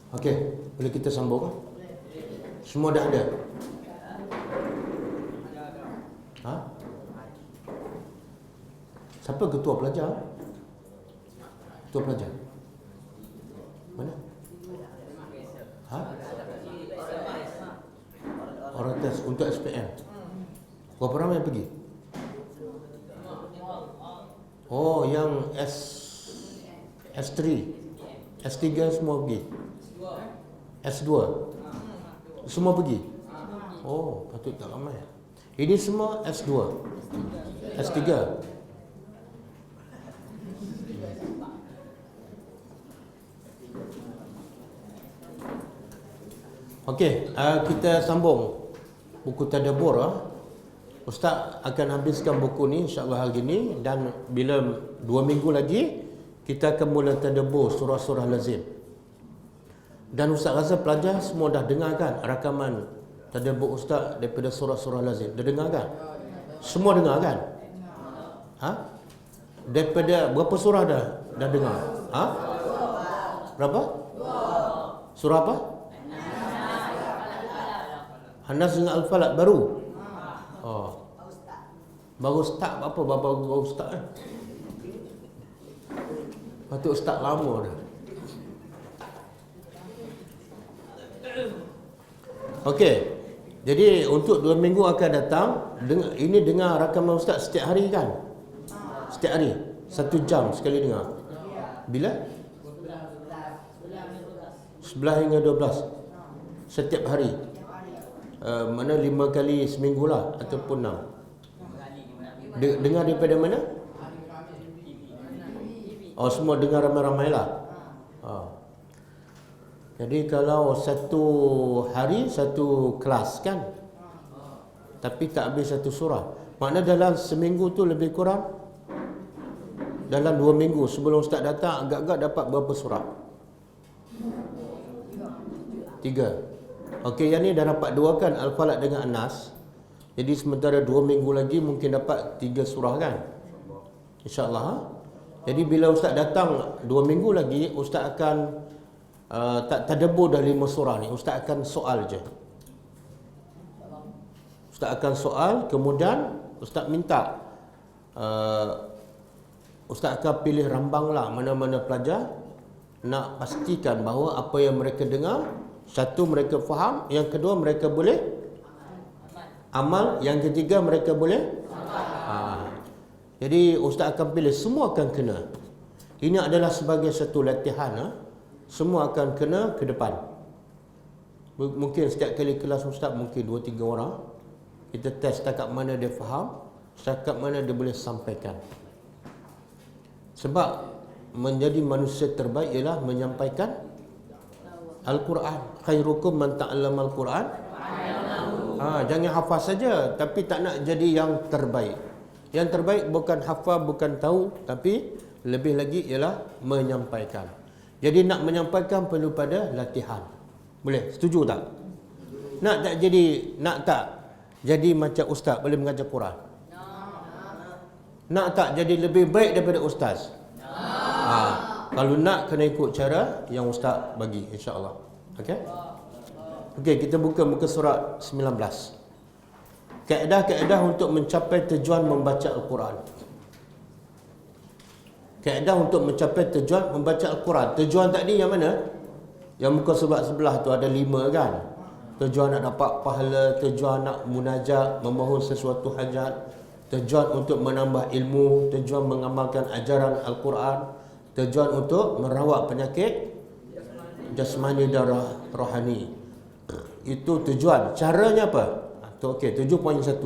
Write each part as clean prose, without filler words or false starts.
Okey, boleh kita sambung? Semua dah ada? Ha? Siapa ketua pelajar? Ketua pelajar? Mana? Ha? Orang test untuk SPM. Berapa ramai pergi? Oh, yang S3, S3 semua pergi. S2 semua pergi. Oh, patut tak ramai. Ini semua S2, S3. Okey, kita sambung buku tadabbur. Ustaz akan habiskan buku ni insya-Allah hari ni, dan bila 2 minggu lagi kita akan mula tadabbur surah-surah lazim. Dan Ustaz rasa pelajar semua dah dengar kan rakaman tadabbur Ustaz daripada surah-surah lazim? Dah dengar kan? Semua dengar kan? Ha? Daripada berapa surah dah dengar? Ha? Berapa? Surah apa? An-Nas dengan Al-Falaq baru. Oh. Baru start apa? Baru start kan? Patut start lama dah. Okey. Jadi untuk 2 minggu akan datang, ini dengar rakaman Ustaz setiap hari kan? Setiap hari 1 jam sekali dengar. Bila? 11 hingga 12 setiap hari. Mana 5 kali seminggu lah, ataupun 6. Dengar daripada mana? Oh, semua dengar ramai-ramai lah. Jadi kalau satu hari satu kelas kan, tapi tak habis satu surah, makna dalam seminggu tu lebih kurang, dalam 2 minggu sebelum Ustaz datang agak-agak dapat berapa surah? 3. Okey, yang ni dah dapat 2 kan, Al-Falaq dengan An-Nas. Jadi sementara 2 minggu lagi mungkin dapat 3 surah kan, InsyaAllah. Jadi bila Ustaz datang 2 minggu lagi, Ustaz akan tak tadabbur dah 5 surah ni. Ustaz akan soal je. Ustaz akan soal, kemudian Ustaz minta Ustaz akan pilih rambang lah mana-mana pelajar, nak pastikan bahawa apa yang mereka dengar, satu mereka faham, yang kedua mereka boleh amal, yang ketiga mereka boleh Jadi Ustaz akan pilih, semua akan kena. Ini adalah sebagai satu latihan. Semua akan kena ke depan. Mungkin setiap kali kelas Ustaz mungkin 2-3 orang. Kita test setakat mana dia faham, setakat mana dia boleh sampaikan. Sebab menjadi manusia terbaik ialah menyampaikan Al-Quran. Khairukum man ta'allama Al-Quran. Jangan hafal saja, tapi tak nak jadi yang terbaik. Yang terbaik bukan hafal, bukan tahu, tapi lebih lagi ialah menyampaikan. Jadi nak menyampaikan perlu pada latihan. Boleh? Setuju tak? Nak tak jadi macam ustaz boleh mengajar Quran? Nak tak jadi lebih baik daripada ustaz? Kalau nak, kena ikut cara yang ustaz bagi, insya-Allah. Okey? Okey, kita buka muka surat 19. Kaedah-kaedah untuk mencapai tujuan membaca Al-Quran. Kaedah untuk mencapai tujuan membaca Al-Quran. Tujuan tadi yang mana? Yang muka surat sebelah tu ada 5 kan? Tujuan nak dapat pahala, tujuan nak munajat, memohon sesuatu hajat, tujuan untuk menambah ilmu, tujuan mengamalkan ajaran Al-Quran, tujuan untuk merawat penyakit jasmani dan rohani. Itu tujuan. Caranya apa? Okey, 7.1.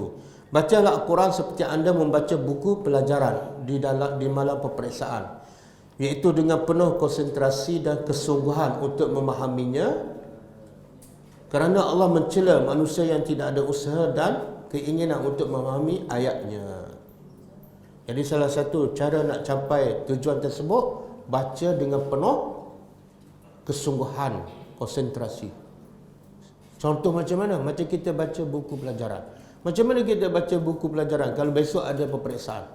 Bacalah Al-Quran seperti anda membaca buku pelajaran di malam peperiksaan, iaitu dengan penuh konsentrasi dan kesungguhan untuk memahaminya, kerana Allah mencela manusia yang tidak ada usaha dan keinginan untuk memahami ayatnya. Jadi salah satu cara nak capai tujuan tersebut, baca dengan penuh kesungguhan, konsentrasi. Contoh macam mana? Macam kita baca buku pelajaran. Macam mana kita baca buku pelajaran kalau besok ada peperiksaan?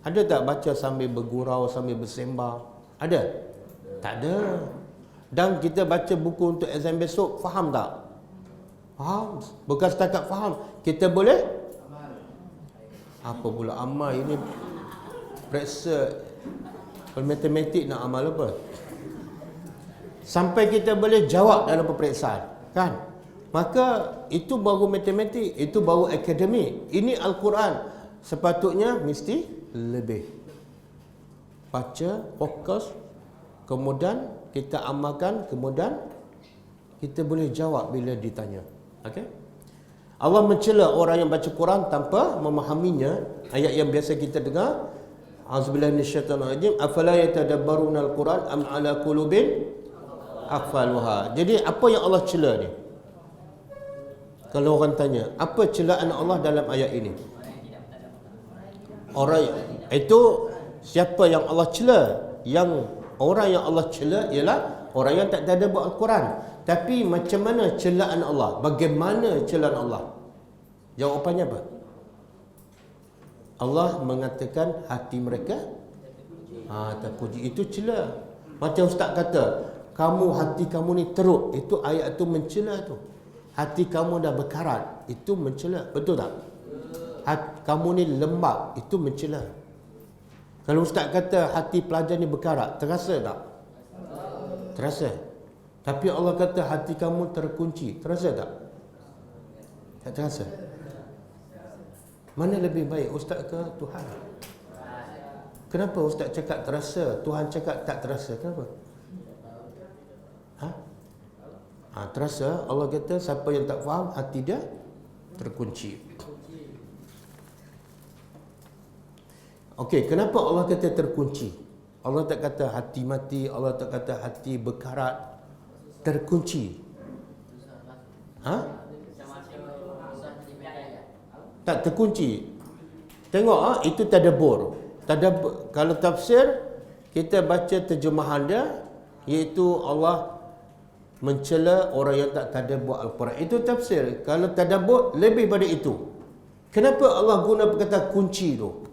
Ada tak baca sambil bergurau, sambil bersembang? Ada? Tak ada. Dan kita baca buku untuk exam besok, faham tak? Faham. Bukan setakat faham, kita boleh apa pula amal ini, periksa. Kalau matematik nak amal apa? Sampai kita boleh jawab dalam peperiksaan, kan? Maka itu baru matematik, itu baru akademik. Ini Al-Quran, sepatutnya mesti lebih. Baca, fokus, kemudian kita amalkan, kemudian kita boleh jawab bila ditanya. Okey? Allah mencela orang yang baca Quran tanpa memahaminya. Ayat yang biasa kita dengar, A'udzubillahi minasyaitonir rajim, afala yatadabbaruna al-Quran am ala qulubin aqfaluha. Jadi apa yang Allah cela ni? Kalau orang tanya, apa celaan Allah dalam ayat ini? Orang itu siapa yang Allah cela? Yang orang yang Allah cela ialah orang yang tak tadabbur Al-Quran. Tapi macam mana celaan Allah? Bagaimana celaan Allah? Jawapannya apa? Allah mengatakan hati mereka terpuji. Itu cela. Macam Ustaz kata, hati kamu ni teruk. Itu ayat tu mencela tu. Hati kamu dah berkarat, itu mencela. Betul tak? Kamu ni lembab, itu mencela. Kalau Ustaz kata hati pelajar ni berkarat, terasa tak? Terasa. Tapi Allah kata hati kamu terkunci, terasa tak? Tak terasa. Mana lebih baik, Ustaz ke Tuhan? Kenapa Ustaz cakap terasa, Tuhan cakap tak terasa? Kenapa? Terasa. Allah kata siapa yang tak faham, hati dia terkunci. Okey, kenapa Allah kata terkunci? Allah tak kata hati mati, Allah tak kata hati berkarat, terkunci. Tak terkunci. Tengok itu tadabbur. Kalau tafsir kita baca terjemahan dia, iaitu Allah mencela orang yang tak tadabbur Al-Quran. Itu tafsir. Kalau tadabbur lebih pada itu. Kenapa Allah guna perkataan kunci tu?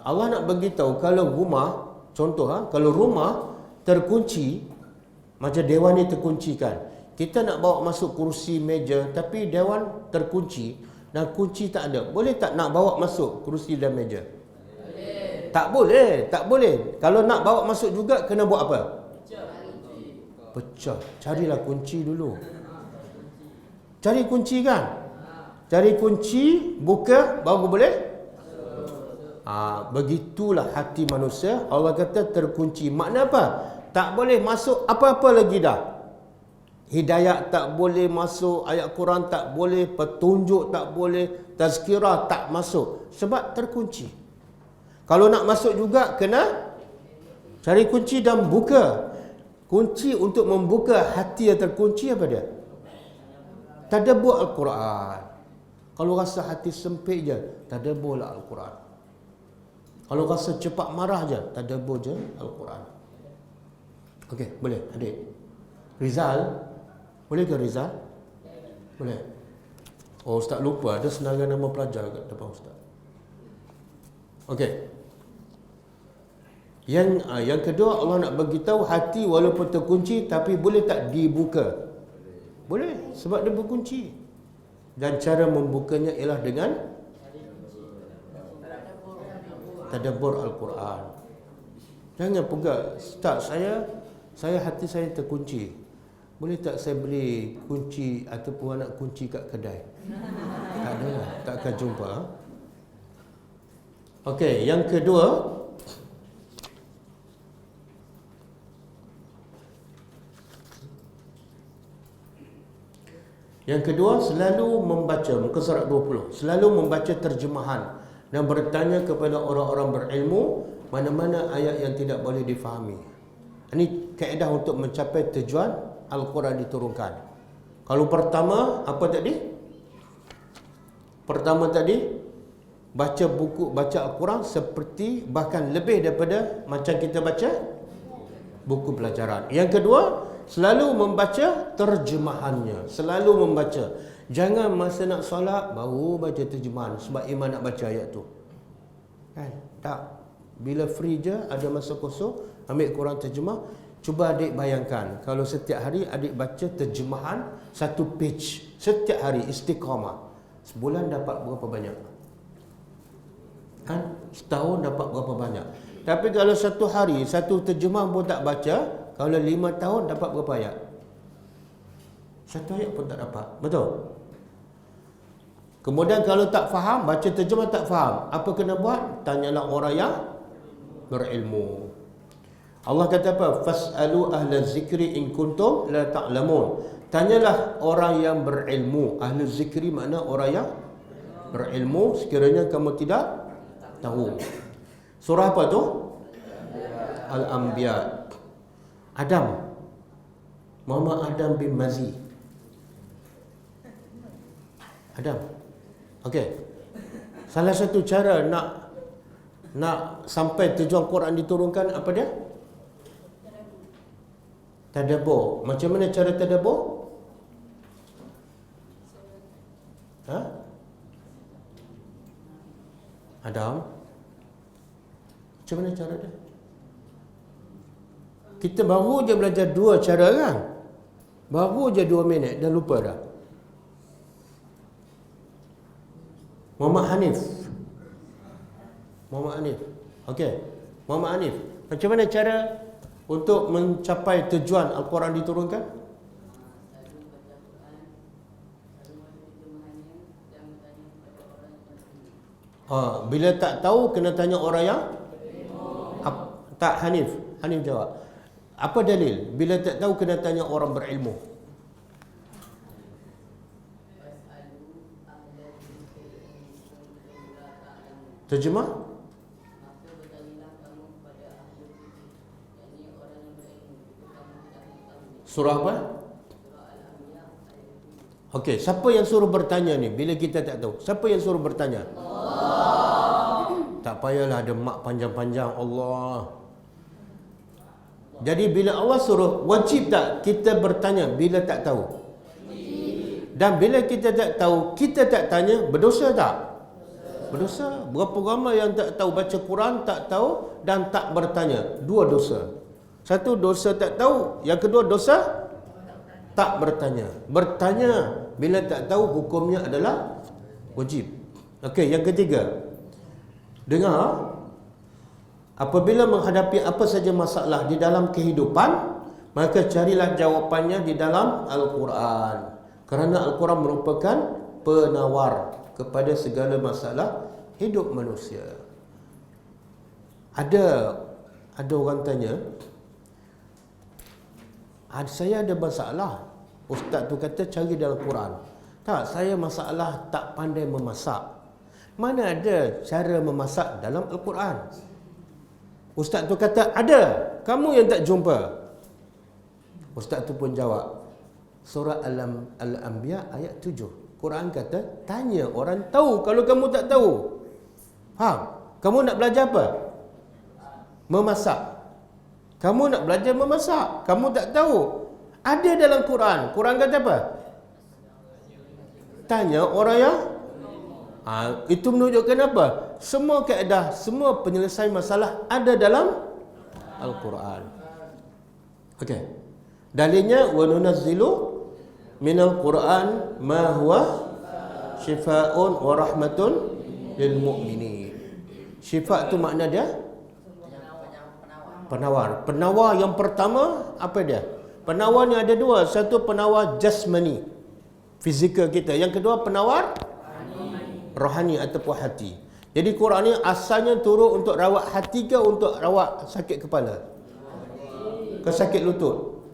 Allah nak beritahu kalau rumah, contoh kalau rumah terkunci, macam dewan ni terkuncikan. Kita nak bawa masuk kursi, meja, tapi dewan terkunci dan kunci tak ada. Boleh tak nak bawa masuk kursi dan meja? Tak boleh, tak boleh. Kalau nak bawa masuk juga kena buat apa? Pecah. Carilah kunci dulu. Cari kunci kan? Cari kunci, buka, baru boleh. Begitulah hati manusia. Allah kata terkunci. Makna apa? Tak boleh masuk apa-apa lagi dah. Hidayat tak boleh masuk, ayat Quran tak boleh, petunjuk tak boleh, tazkirah tak masuk. Sebab terkunci. Kalau nak masuk juga kena cari kunci dan buka. Kunci untuk membuka hati yang terkunci apa dia? Tadabbur Al-Quran. Kalau rasa hati sempit je, tadabburlah Al-Quran. Kalau rasa cepat marah je, tadabbur je Al-Quran. Okey, boleh adik. Rizal, boleh ke Rizal? Boleh. Oh, Ustaz lupa ada senarai nama pelajar kat depan Ustaz. Okey. Yang kedua, Allah nak beritahu hati walaupun terkunci tapi boleh tak dibuka? Boleh, sebab dia berkunci. Dan cara membukanya ialah dengan tadabbur Al-Quran. Jangan pegang, Ustaz saya hati saya terkunci. Boleh tak saya beli kunci ataupun anak kunci kat kedai? Tak ada lah, tak akan jumpa. Okey, yang kedua, selalu membaca, muka surat 20, selalu membaca terjemahan dan bertanya kepada orang-orang berilmu mana-mana ayat yang tidak boleh difahami. Ini kaedah untuk mencapai tujuan Al-Quran diturunkan. Kalau pertama, apa tadi? Pertama tadi, baca buku, baca Al-Quran seperti bahkan lebih daripada macam kita baca buku pelajaran. Yang kedua, selalu membaca terjemahannya. Selalu membaca. Jangan masa nak solat baru baca terjemahan sebab imam nak baca ayat tu. Kan? Tak. Bila free je, ada masa kosong, ambil Quran terjemah. Cuba adik bayangkan, kalau setiap hari adik baca terjemahan satu page, setiap hari istiqamah, sebulan dapat berapa banyak? Kan? Setahun dapat berapa banyak? Tapi kalau satu hari, satu terjemah pun tak baca, kalau 5 tahun dapat berapa ayat? Satu ayat pun tak dapat. Betul? Kemudian kalau tak faham, baca terjemah tak faham, apa kena buat? Tanyalah orang yang berilmu. Allah kata apa? Fas'alu ahla zikri in kuntum la ta'lamun. Tanyalah orang yang berilmu. Ahli zikri makna orang yang berilmu sekiranya kamu tidak tahu. Surah apa tu? Al-Anbiya. Adam. Muhammad Adam bin Mazi. Adam. Okey. Salah satu cara nak sampai tujuan Quran diturunkan apa dia? Tadabbur. Macam mana cara tadabbur? Ha? Adam. Macam mana cara dia? Kita baru je belajar 2 cara kan? Baru je 2 minit dah lupa dah. Muhammad Hanif. Okey. Muhammad Hanif. Macam mana cara untuk mencapai tujuan Al-Quran diturunkan? Bila tak tahu kena tanya orang yang tak. Hanif jawab. Apa dalil? Bila tak tahu kena tanya orang berilmu. Terjemah? Surah apa? Okey, siapa yang suruh bertanya ni bila kita tak tahu? Siapa yang suruh bertanya? Allah. Tak payahlah ada mak panjang-panjang Allah. Jadi bila Allah suruh, wajib tak kita bertanya bila tak tahu? Dan bila kita tak tahu, kita tak tanya, berdosa tak? Berdosa. Berapa ramai yang tak tahu baca Quran, tak tahu dan tak bertanya. 2 dosa. Satu, dosa tak tahu. Yang kedua, dosa tak bertanya. Bertanya bila tak tahu hukumnya adalah wajib. Okey, yang ketiga. Dengar, apabila menghadapi apa saja masalah di dalam kehidupan, maka carilah jawapannya di dalam Al-Quran. Kerana Al-Quran merupakan penawar kepada segala masalah hidup manusia. Ada orang tanya, saya ada masalah. Ustaz tu kata cari dalam Quran. Tak, saya masalah tak pandai memasak. Mana ada cara memasak dalam Al-Quran? Ustaz tu kata ada, kamu yang tak jumpa. Ustaz tu pun jawab, surah Al-Anbiya ayat 7. Quran kata, tanya orang tahu kalau kamu tak tahu. Faham? Kamu nak belajar apa? Memasak. Kamu nak belajar memasak, kamu tak tahu. Ada dalam Quran. Quran kata apa? Tanya orang yang itu menunjukkan apa? Semua kaedah, semua penyelesaian masalah ada dalam Al-Quran. Okey. Dalilnya, wa nunazzilu minal Quran ma huwa syifaa'un wa rahmatun lil mu'minin. Syifa' tu makna dia penawar. Penawar yang pertama apa dia? Penawar ni ada 2. Satu penawar jasmani, fizikal kita. Yang kedua penawar rohani ataupun hati. Jadi Quran ni asalnya turun untuk rawat hati ke untuk rawat sakit kepala? Ke sakit lutut?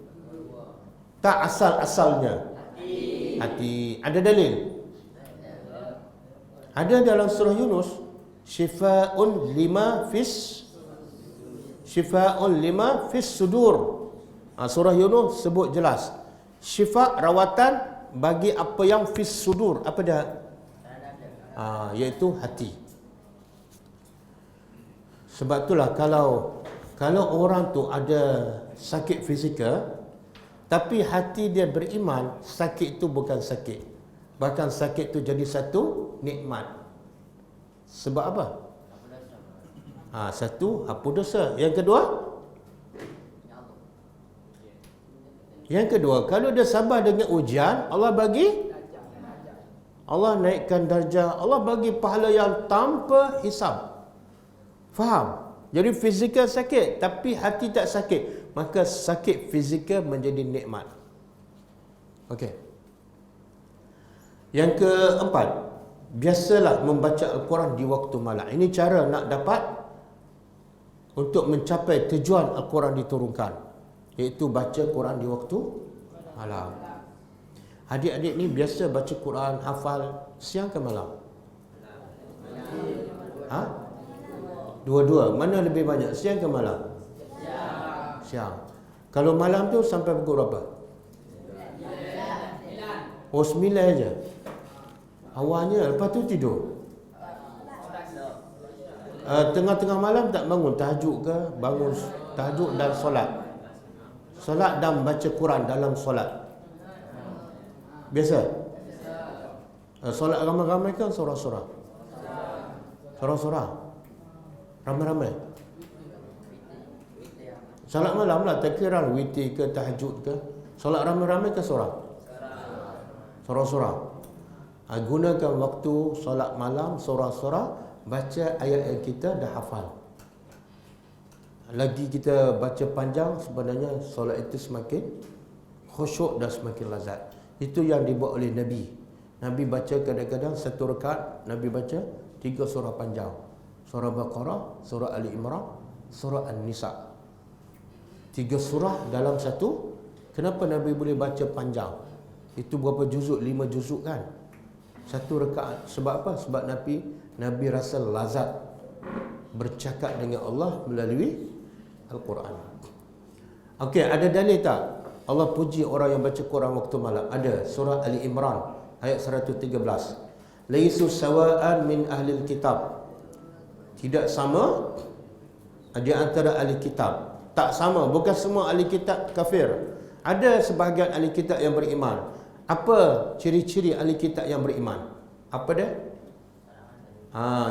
Tak, asal-asalnya hati. Ada dalil? Ada dalam surah Yunus, Shifa'un lima fis sudur. Surah Yunus sebut jelas. Syifa, rawatan bagi apa yang fis sudur. Apa dia? Iaitu hati. Sebab itulah kalau orang tu ada sakit fizikal tapi hati dia beriman, sakit itu bukan sakit. Bahkan sakit itu jadi satu nikmat. Sebab apa? Satu, hapus dosa. Yang kedua, kalau dia sabar dengan ujian, Allah naikkan darjah, Allah bagi pahala yang tanpa hisab. Faham? Jadi fizikal sakit tapi hati tak sakit, maka sakit fizikal menjadi nikmat. Okey. Yang keempat, biasalah membaca Al-Quran di waktu malam. Ini cara nak dapat untuk mencapai tujuan Al-Quran diturunkan, iaitu baca Quran di waktu malam. Adik-adik ni biasa baca Quran, hafal siang ke malam? Dua-dua. Mana lebih banyak, siang ke malam? Siang. Kalau malam tu sampai pukul berapa? 9 aja. Awalnya, lepas tu tidur. Tengah-tengah malam tak bangun tahajud ke? Bangun tahajud dan solat. Solat dan baca Quran dalam solat. Biasa? Solat ramai-ramai kan sorang-sorang? Sorang-sorang? Ramai-ramai? Solat malam lah, tak kira witir ke tahajud ke. Solat ramai-ramai ke sorang? Sorang-sorang. Gunakan waktu solat malam sorang-sorang, baca ayat yang kita dah hafal. Lagi kita baca panjang, sebenarnya solat itu semakin khusyuk dan semakin lazat. Itu yang dibuat oleh Nabi. Nabi baca kadang-kadang satu rakaat, Nabi baca 3 surah panjang. Surah Baqarah, surah Ali Imran, surah An-Nisa. 3 surah dalam satu. Kenapa Nabi boleh baca panjang? Itu berapa juzuk? 5 juzuk kan? Satu rakaat. Sebab apa? Sebab Nabi rasa lazat bercakap dengan Allah melalui Al-Quran. Okey, ada dalil tak? Allah puji orang yang baca Quran waktu malam. Ada. Surah Ali Imran ayat 113. Laisu sawa'an min ahlil kitab. Tidak sama di antara ahli kitab. Tak sama. Bukan semua ahli kitab kafir. Ada sebahagian ahli kitab yang beriman. Apa ciri-ciri ahli kitab yang beriman? Apa dia?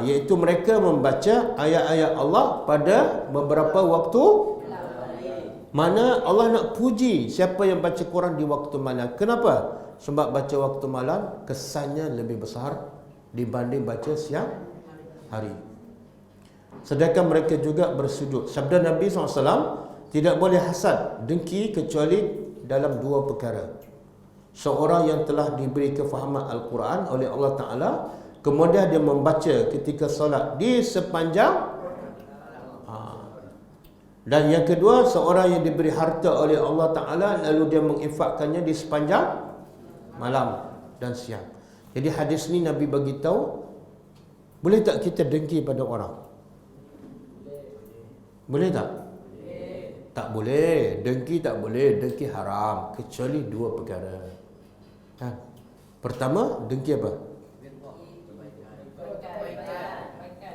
Iaitu mereka membaca ayat-ayat Allah pada beberapa waktu. Mana Allah nak puji siapa yang baca Quran di waktu malam. Kenapa? Sebab baca waktu malam kesannya lebih besar dibanding baca siang hari. Sedangkan mereka juga bersujud. Sabda Nabi SAW, tidak boleh hasad, dengki kecuali dalam 2 perkara. Seorang yang telah diberi kefahaman Al-Quran oleh Allah Ta'ala, kemudian dia membaca ketika solat di sepanjang. Dan yang kedua, seorang yang diberi harta oleh Allah Ta'ala, lalu dia menginfakkannya di sepanjang malam dan siang. Jadi hadis ni Nabi bagi tahu, boleh tak kita dengki pada orang? Boleh tak? Tak boleh. Dengki tak boleh. Dengki haram. Kecuali 2 perkara. Pertama, dengki apa?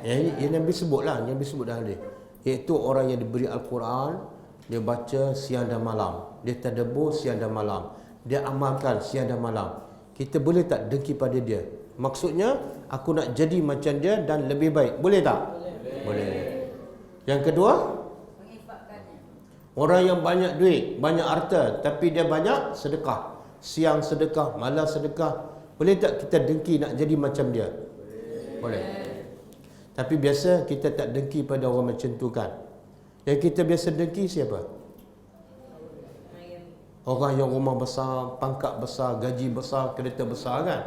Yang Nabi sebut lah. Yang Nabi sebut dah ada. Iaitu orang yang diberi Al-Quran, dia baca siang dan malam, dia tadabbur siang dan malam, dia amalkan siang dan malam. Kita boleh tak dengki pada dia? Maksudnya, aku nak jadi macam dia dan lebih baik. Boleh tak? Boleh. Yang kedua, orang yang banyak duit, banyak harta, tapi dia banyak sedekah. Siang sedekah, malam sedekah. Boleh tak kita dengki nak jadi macam dia? Boleh. Tapi biasa kita tak dengki pada orang macam tu kan. Yang kita biasa dengki siapa? Orang yang rumah besar, pangkat besar, gaji besar, kereta besar kan.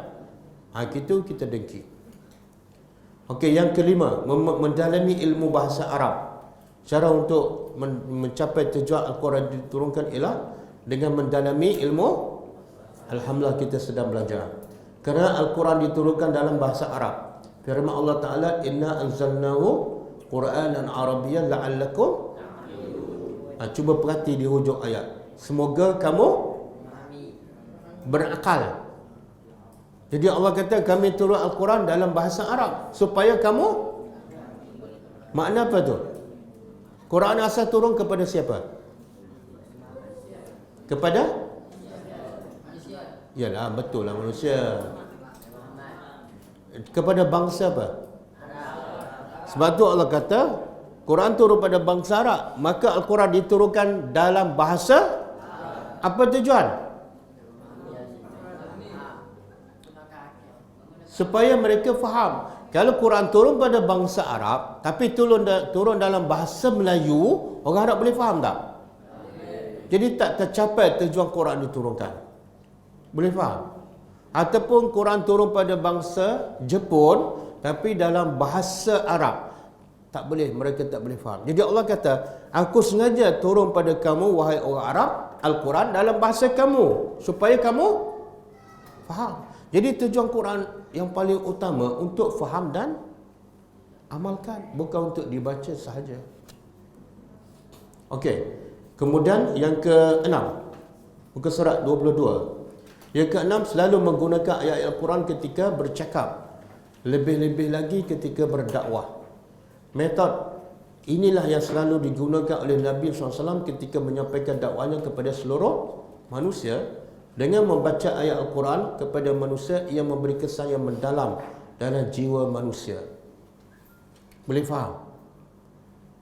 Kita dengki. Okey, yang kelima, mendalami ilmu bahasa Arab. Cara untuk mencapai tujuan Al-Quran diturunkan ialah dengan mendalami ilmu. Alhamdulillah kita sedang belajar. Kerana Al-Quran diturunkan dalam bahasa Arab. Firman Allah Ta'ala, inna anzalnahu Qur'anan Arabiyyan la'allakum. Cuba perhati di hujung ayat. Semoga kamu berakal. Jadi Allah kata kami turun Al-Quran dalam bahasa Arab supaya kamu. Makna apa tu? Quran asal turun kepada siapa? Kepada? Yalah, betul lah manusia. Kepada bangsa apa? Sebab tu Allah kata Quran turun pada bangsa Arab, maka Al-Quran diturunkan dalam bahasa apa tujuan? Supaya mereka faham. Kalau Quran turun pada bangsa Arab tapi turun dalam bahasa Melayu, orang Arab boleh faham tak? Jadi tak tercapai tujuan Quran diturunkan. Boleh faham? Ataupun Quran turun pada bangsa Jepun tapi dalam bahasa Arab, tak boleh, mereka tak boleh faham. Jadi Allah kata, aku sengaja turun pada kamu wahai orang Arab Al-Quran dalam bahasa kamu supaya kamu faham. Jadi tujuan Quran yang paling utama untuk faham dan amalkan, bukan untuk dibaca sahaja. Okey. Kemudian yang ke-6, muka surat 22. Yang ke-6, selalu menggunakan ayat Al-Quran ketika bercakap. Lebih-lebih lagi ketika berdakwah. Metod inilah yang selalu digunakan oleh Nabi SAW ketika menyampaikan dakwahnya kepada seluruh manusia. Dengan membaca ayat Al-Quran kepada manusia, ia memberi kesan yang mendalam dalam jiwa manusia. Boleh faham?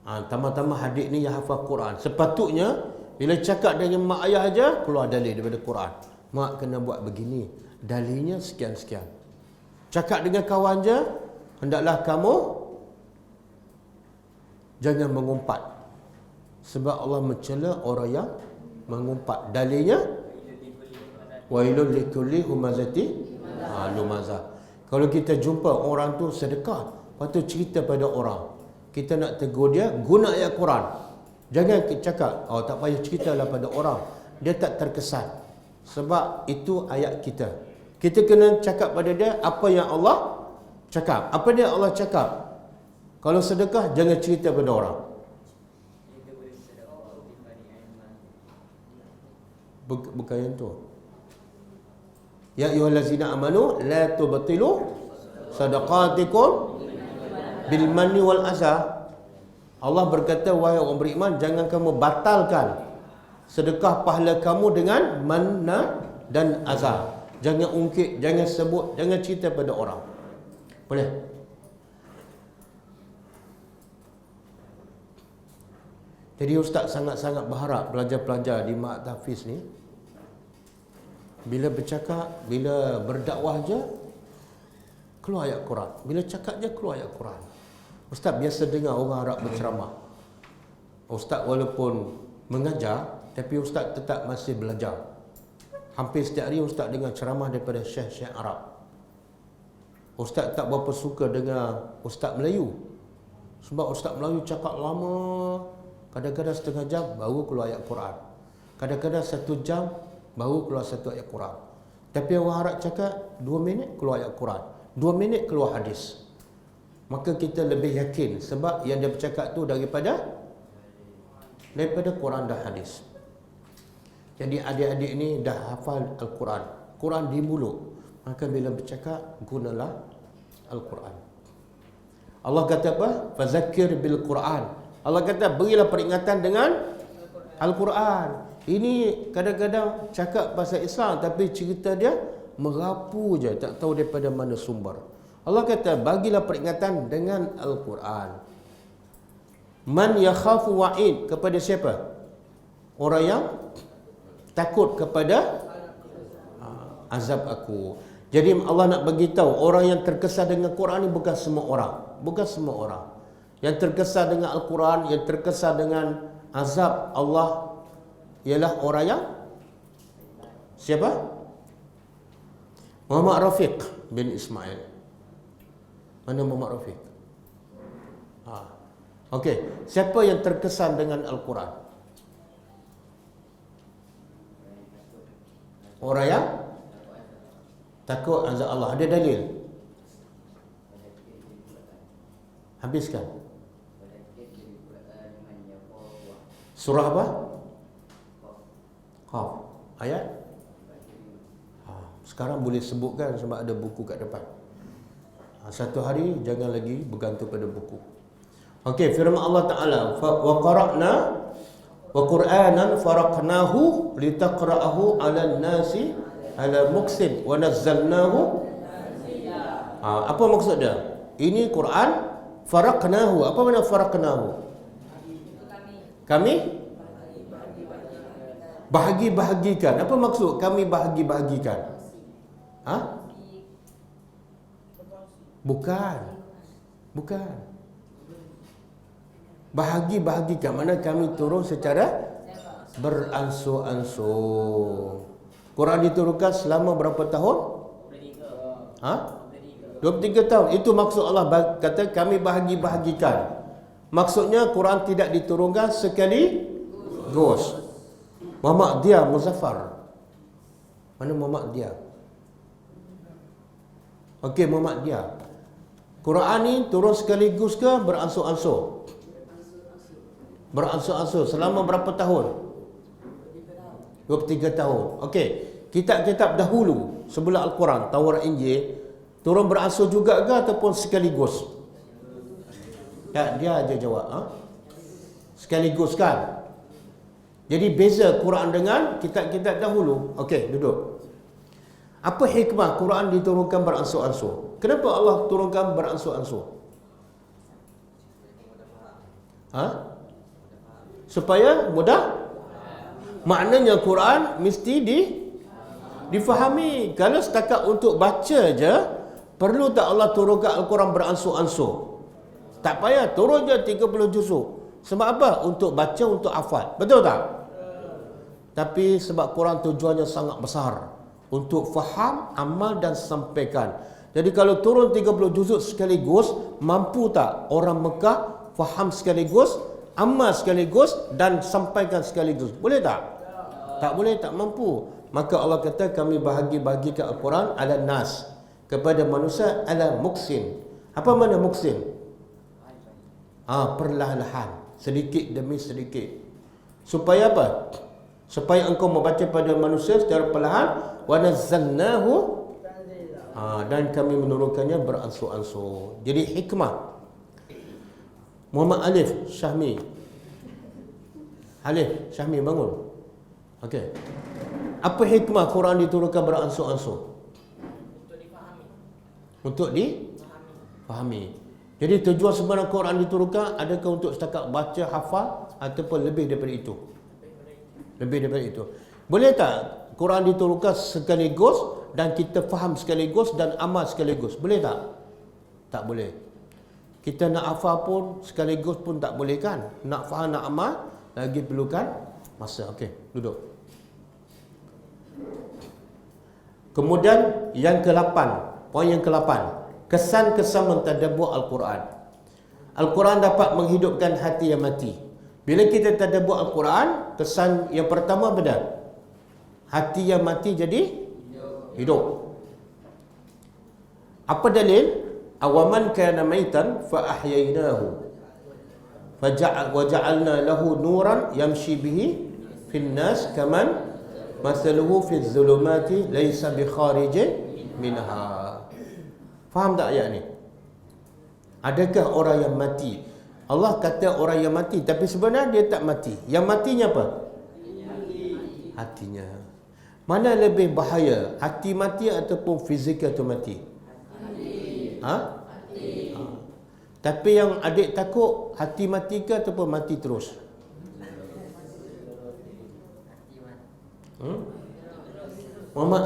Tambah-tambah hadik ni yang hafal Quran. Sepatutnya bila cakap dengan mak ayah aja, keluar dalil daripada Quran. Mak kena buat begini, dalilnya sekian-sekian. Cakap dengan kawan je, hendaklah kamu jangan mengumpat. Sebab Allah mencela orang yang mengumpat. Dalilnya wailul likulli humazati lumazah. Kalau kita jumpa orang tu sedekah, lepas tu cerita pada orang, kita nak tegur dia, guna ayat Quran. Jangan cakap, oh tak payah ceritalah pada orang, dia tak terkesan. Sebab itu ayat kita. Kita kena cakap pada dia apa yang Allah cakap. Apa dia Allah cakap? Kalau sedekah, jangan cerita pada orang. Bukan yang tu. Ya ayyuhallazina amanu la tubtilu sadaqatikum bil manni wal azah. Allah berkata, wahai orang beriman, jangan kamu batalkan sedekah pahala kamu dengan manna dan azah. Jangan ungkit, jangan sebut, jangan cerita pada orang. Boleh? Jadi ustaz sangat-sangat berharap pelajar-pelajar di Ma'had Tahfiz ni, bila bercakap, bila berdakwah je, keluar ayat Quran. Bila cakap je, keluar ayat Quran. Ustaz biasa dengar orang Arab berceramah. Ustaz walaupun mengajar, tapi Ustaz tetap masih belajar. Hampir setiap hari Ustaz dengar ceramah daripada syekh-syekh Arab. Ustaz tak berapa suka dengar Ustaz Melayu. Sebab Ustaz Melayu cakap lama. Kadang-kadang setengah jam baru keluar ayat Quran. Kadang-kadang 1 jam baru keluar 1 ayat Quran. Tapi orang Arab cakap 2 minit keluar ayat Quran, 2 minit keluar hadis. Maka kita lebih yakin sebab yang dia bercakap tu daripada Quran dan hadis. Jadi adik-adik ni dah hafal Al-Quran, Quran di mulut, maka bila bercakap gunalah Al-Quran. Allah kata apa? Fazakir bil Quran. Allah kata berilah peringatan dengan Al-Quran. Ini kadang-kadang cakap pasal Islam tapi cerita dia merapu je, tak tahu daripada mana sumber. Allah kata bagilah peringatan dengan Al-Quran. Man yakhafu wa'id, kepada siapa? Orang yang takut kepada azab aku. Jadi Allah nak bagi tahu orang yang terkesan dengan Quran ni bukan semua orang. Bukan semua orang. Yang terkesan dengan Al-Quran, yang terkesan dengan azab Allah ialah orang yang siapa? Muhammad Rafiq bin Ismail. Mana Muhammad Rafiq? Okey, siapa yang terkesan dengan Al-Quran? Orang yang takut azab Allah. Ada dalil? Habiskan. Surah apa? Qaf. Ayat? Sekarang boleh sebutkan sebab ada buku kat depan. Satu hari jangan lagi bergantung pada buku. Okey, firman Allah Ta'ala, wa qara'na wa Qur'anan faraqnahu litaqra'ahu 'alan nasi 'ala muksin wa nazzalnahu. Apa maksud dia? Ini Quran faraqnahu. Apa makna faraqnahu? Kami bahagi-bahagikan. Apa maksud kami bahagi-bahagikan? Ha? Bukan. Bahagi-bahagikan mana kami turun secara beransur-ansur. Quran diturunkan selama berapa tahun? 23 tahun. Itu maksud Allah kata kami bahagi-bahagikan. Maksudnya Quran tidak diturunkan sekali gus. Muhammad dia Muzaffar. Mana Muhammad dia? Okey, Muhammad dia. Quran ni turun sekaligus ke beransur-ansur? Beransur-ansur. Selama berapa tahun? 23 tahun. Okey. Kitab-kitab dahulu sebelum Al-Quran, Taurat, Injil, turun beransur juga ke ataupun sekaligus? Ya, dia aja jawab. Sekaligus kan? Jadi beza Quran dengan kitab-kitab dahulu. Okey, duduk. Apa hikmah Quran diturunkan beransur-ansur? Kenapa Allah turunkan beransur-ansur? Supaya mudah. Maknanya Quran mesti difahami. Kalau setakat untuk baca je, perlu tak Allah turunkan Al-Quran beransur-ansur? Tak payah, turun je 30 juzuk. Sebab apa? Untuk baca, untuk hafal. Betul tak? Tapi sebab Quran tujuannya sangat besar. Untuk faham, amal dan sampaikan. Jadi kalau turun 30 juzuk sekaligus, mampu tak orang Mekah faham sekaligus, amal sekaligus dan sampaikan sekaligus? Boleh tak? Tak boleh, tak mampu. Maka Allah kata kami bahagi-bahagikan Al-Quran ala nas, kepada manusia ala muksin. Apa makna muksin? Perlahan-lahan, sedikit demi sedikit. Supaya apa? Supaya engkau membaca pada manusia secara perlahan. Wa nazzalnahu, dan kami menurunkannya beransur-ansur. Jadi hikmah. Muhammad Alif Syahmi. Alif Syahmi, bangun. Okey. Apa hikmah Quran diturunkan beransur-ansur? Untuk difahami. Jadi tujuan sebenarnya Quran diturunkan adakah untuk setakat baca, hafal ataupun lebih daripada itu? Lebih daripada itu. Boleh tak Quran diturunkan sekaligus dan kita faham sekaligus dan amal sekaligus? Boleh tak? Tak boleh. Kita nak hafal pun sekaligus pun tak boleh kan? Nak faham, nak amal lagi perlukan masa. Okey, duduk. Kemudian yang ke-8, poin yang ke-8, kesan-kesan mentadabbur Al-Quran. Al-Quran dapat menghidupkan hati yang mati. Bila kita tadabbur Al-Quran, kesan yang pertama benar. Hati yang mati jadi hidup. Apa dalil? Awaman kana maitan fa ahyainahu wa ja'alna lahu nuran yamshi bihi fin nas kaman masaluhu fi zulumati laysa bi kharijin minha. Faham tak ayat ni? Adakah orang yang mati? Allah kata orang yang mati, tapi sebenarnya dia tak mati. Yang matinya apa? Hatinya. Mana lebih bahaya? Hati mati ataupun fizikal tu mati? Hati. Tapi yang adik takut, hati mati ke ataupun mati terus? Muhammad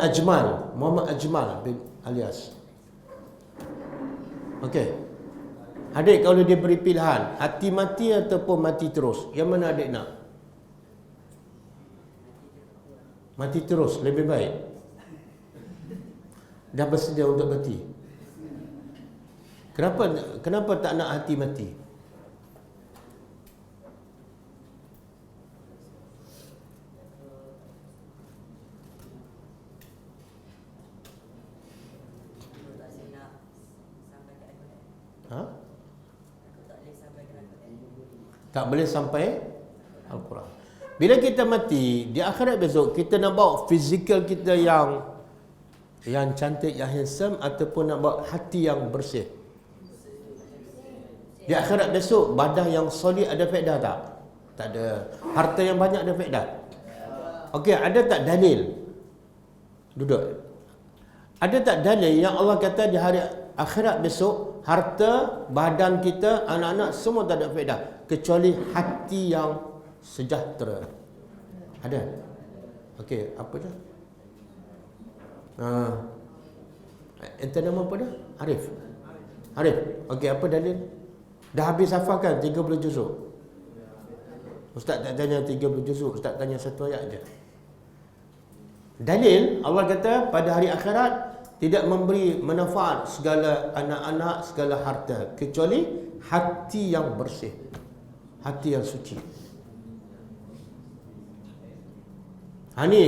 Ajmal bin Alias. Okey. Adik kalau dia beri pilihan, hati mati ataupun mati terus, yang mana adik nak? Mati terus lebih baik. Dah bersedia untuk mati. Kenapa tak nak hati mati? Tak boleh sampai Al-Quran. Bila kita mati, di akhirat besok kita nak bawa fizikal kita yang cantik, yang handsome, ataupun nak bawa hati yang bersih. Di akhirat besok badan yang solid ada faedah tak? Tak ada. Harta yang banyak ada faedah? Okey, ada tak dalil? Duduk. Ada tak dalil yang Allah kata di hari akhirat besok harta, badan kita, anak-anak semua tak ada faedah kecuali hati yang sejahtera. Ada? Okey, apa dah? Ente nama apa dah? Arif. Arif. Okey, apa dalil? Dah habis hafal kan 30 juzuk? Ustaz tak tanya 30 juzuk, Ustaz tanya satu ayat je. Dalil, Allah kata pada hari akhirat tidak memberi manfaat segala anak-anak, segala harta, kecuali hati yang bersih, hati yang suci. Ni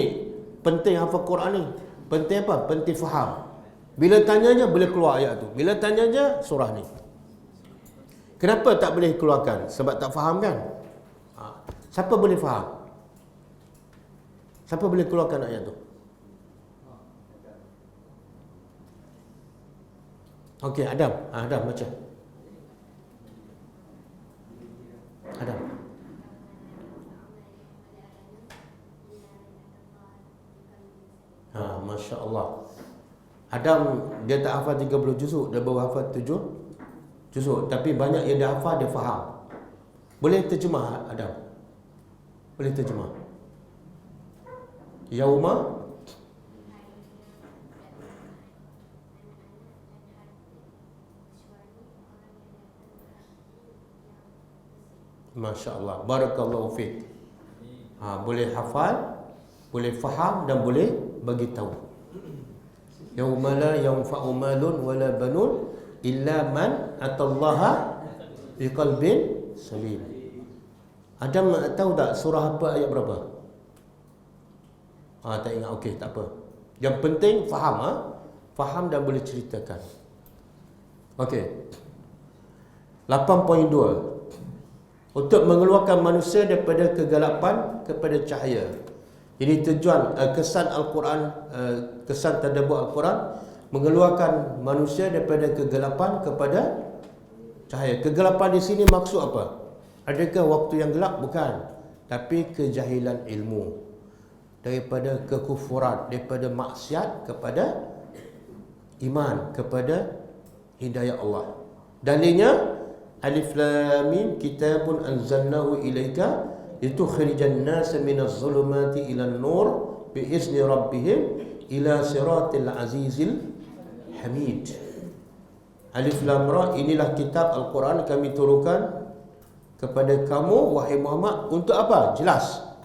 penting hafal Quran ni. Penting apa? Penting faham. Bila tanyanya boleh keluar ayat tu. Bila tanyanya surah ni. Kenapa tak boleh keluarkan? Sebab tak faham kan? Siapa boleh faham? Siapa boleh keluarkan ayat tu? Okey, Adam. Adam baca. Adam. Masya Allah. Adam dia tak hafal 30 juzuk, dia baru hafal 7 juzuk. Tapi banyak yang dia hafal, dia faham. Boleh terjemah Adam? Boleh terjemah? Yauma Masya Allah. Barakallahu fiqh. Boleh hafal, boleh faham dan boleh bagi tahu. Yauma la yanfa'u malun wala banun illa man atallaha biqalbin salim. Adam tahu tak surah apa, ayat berapa? Tak ingat. Okey, tak apa. Yang penting faham, faham dan boleh ceritakan. Okey. 8.2. Untuk mengeluarkan manusia daripada kegelapan kepada cahaya. Jadi tujuan kesan Al-Quran, kesan tadabbur Al-Quran, mengeluarkan manusia daripada kegelapan kepada cahaya. Kegelapan di sini maksud apa? Adakah waktu yang gelap? Bukan. Tapi kejahilan ilmu. Daripada kekufuran, daripada maksiat kepada iman, kepada hidayah Allah. Dalilnya Alif Lam Mim, kitabun anzalnahu ilaika litukhrijan nasa minaz zulumati ilan nur biizni rabbihim ila siratil azizil hamid. Alif Lam Ra, inilah kitab Al-Quran kami turunkan kepada kamu wahai Muhammad untuk apa? Jelas.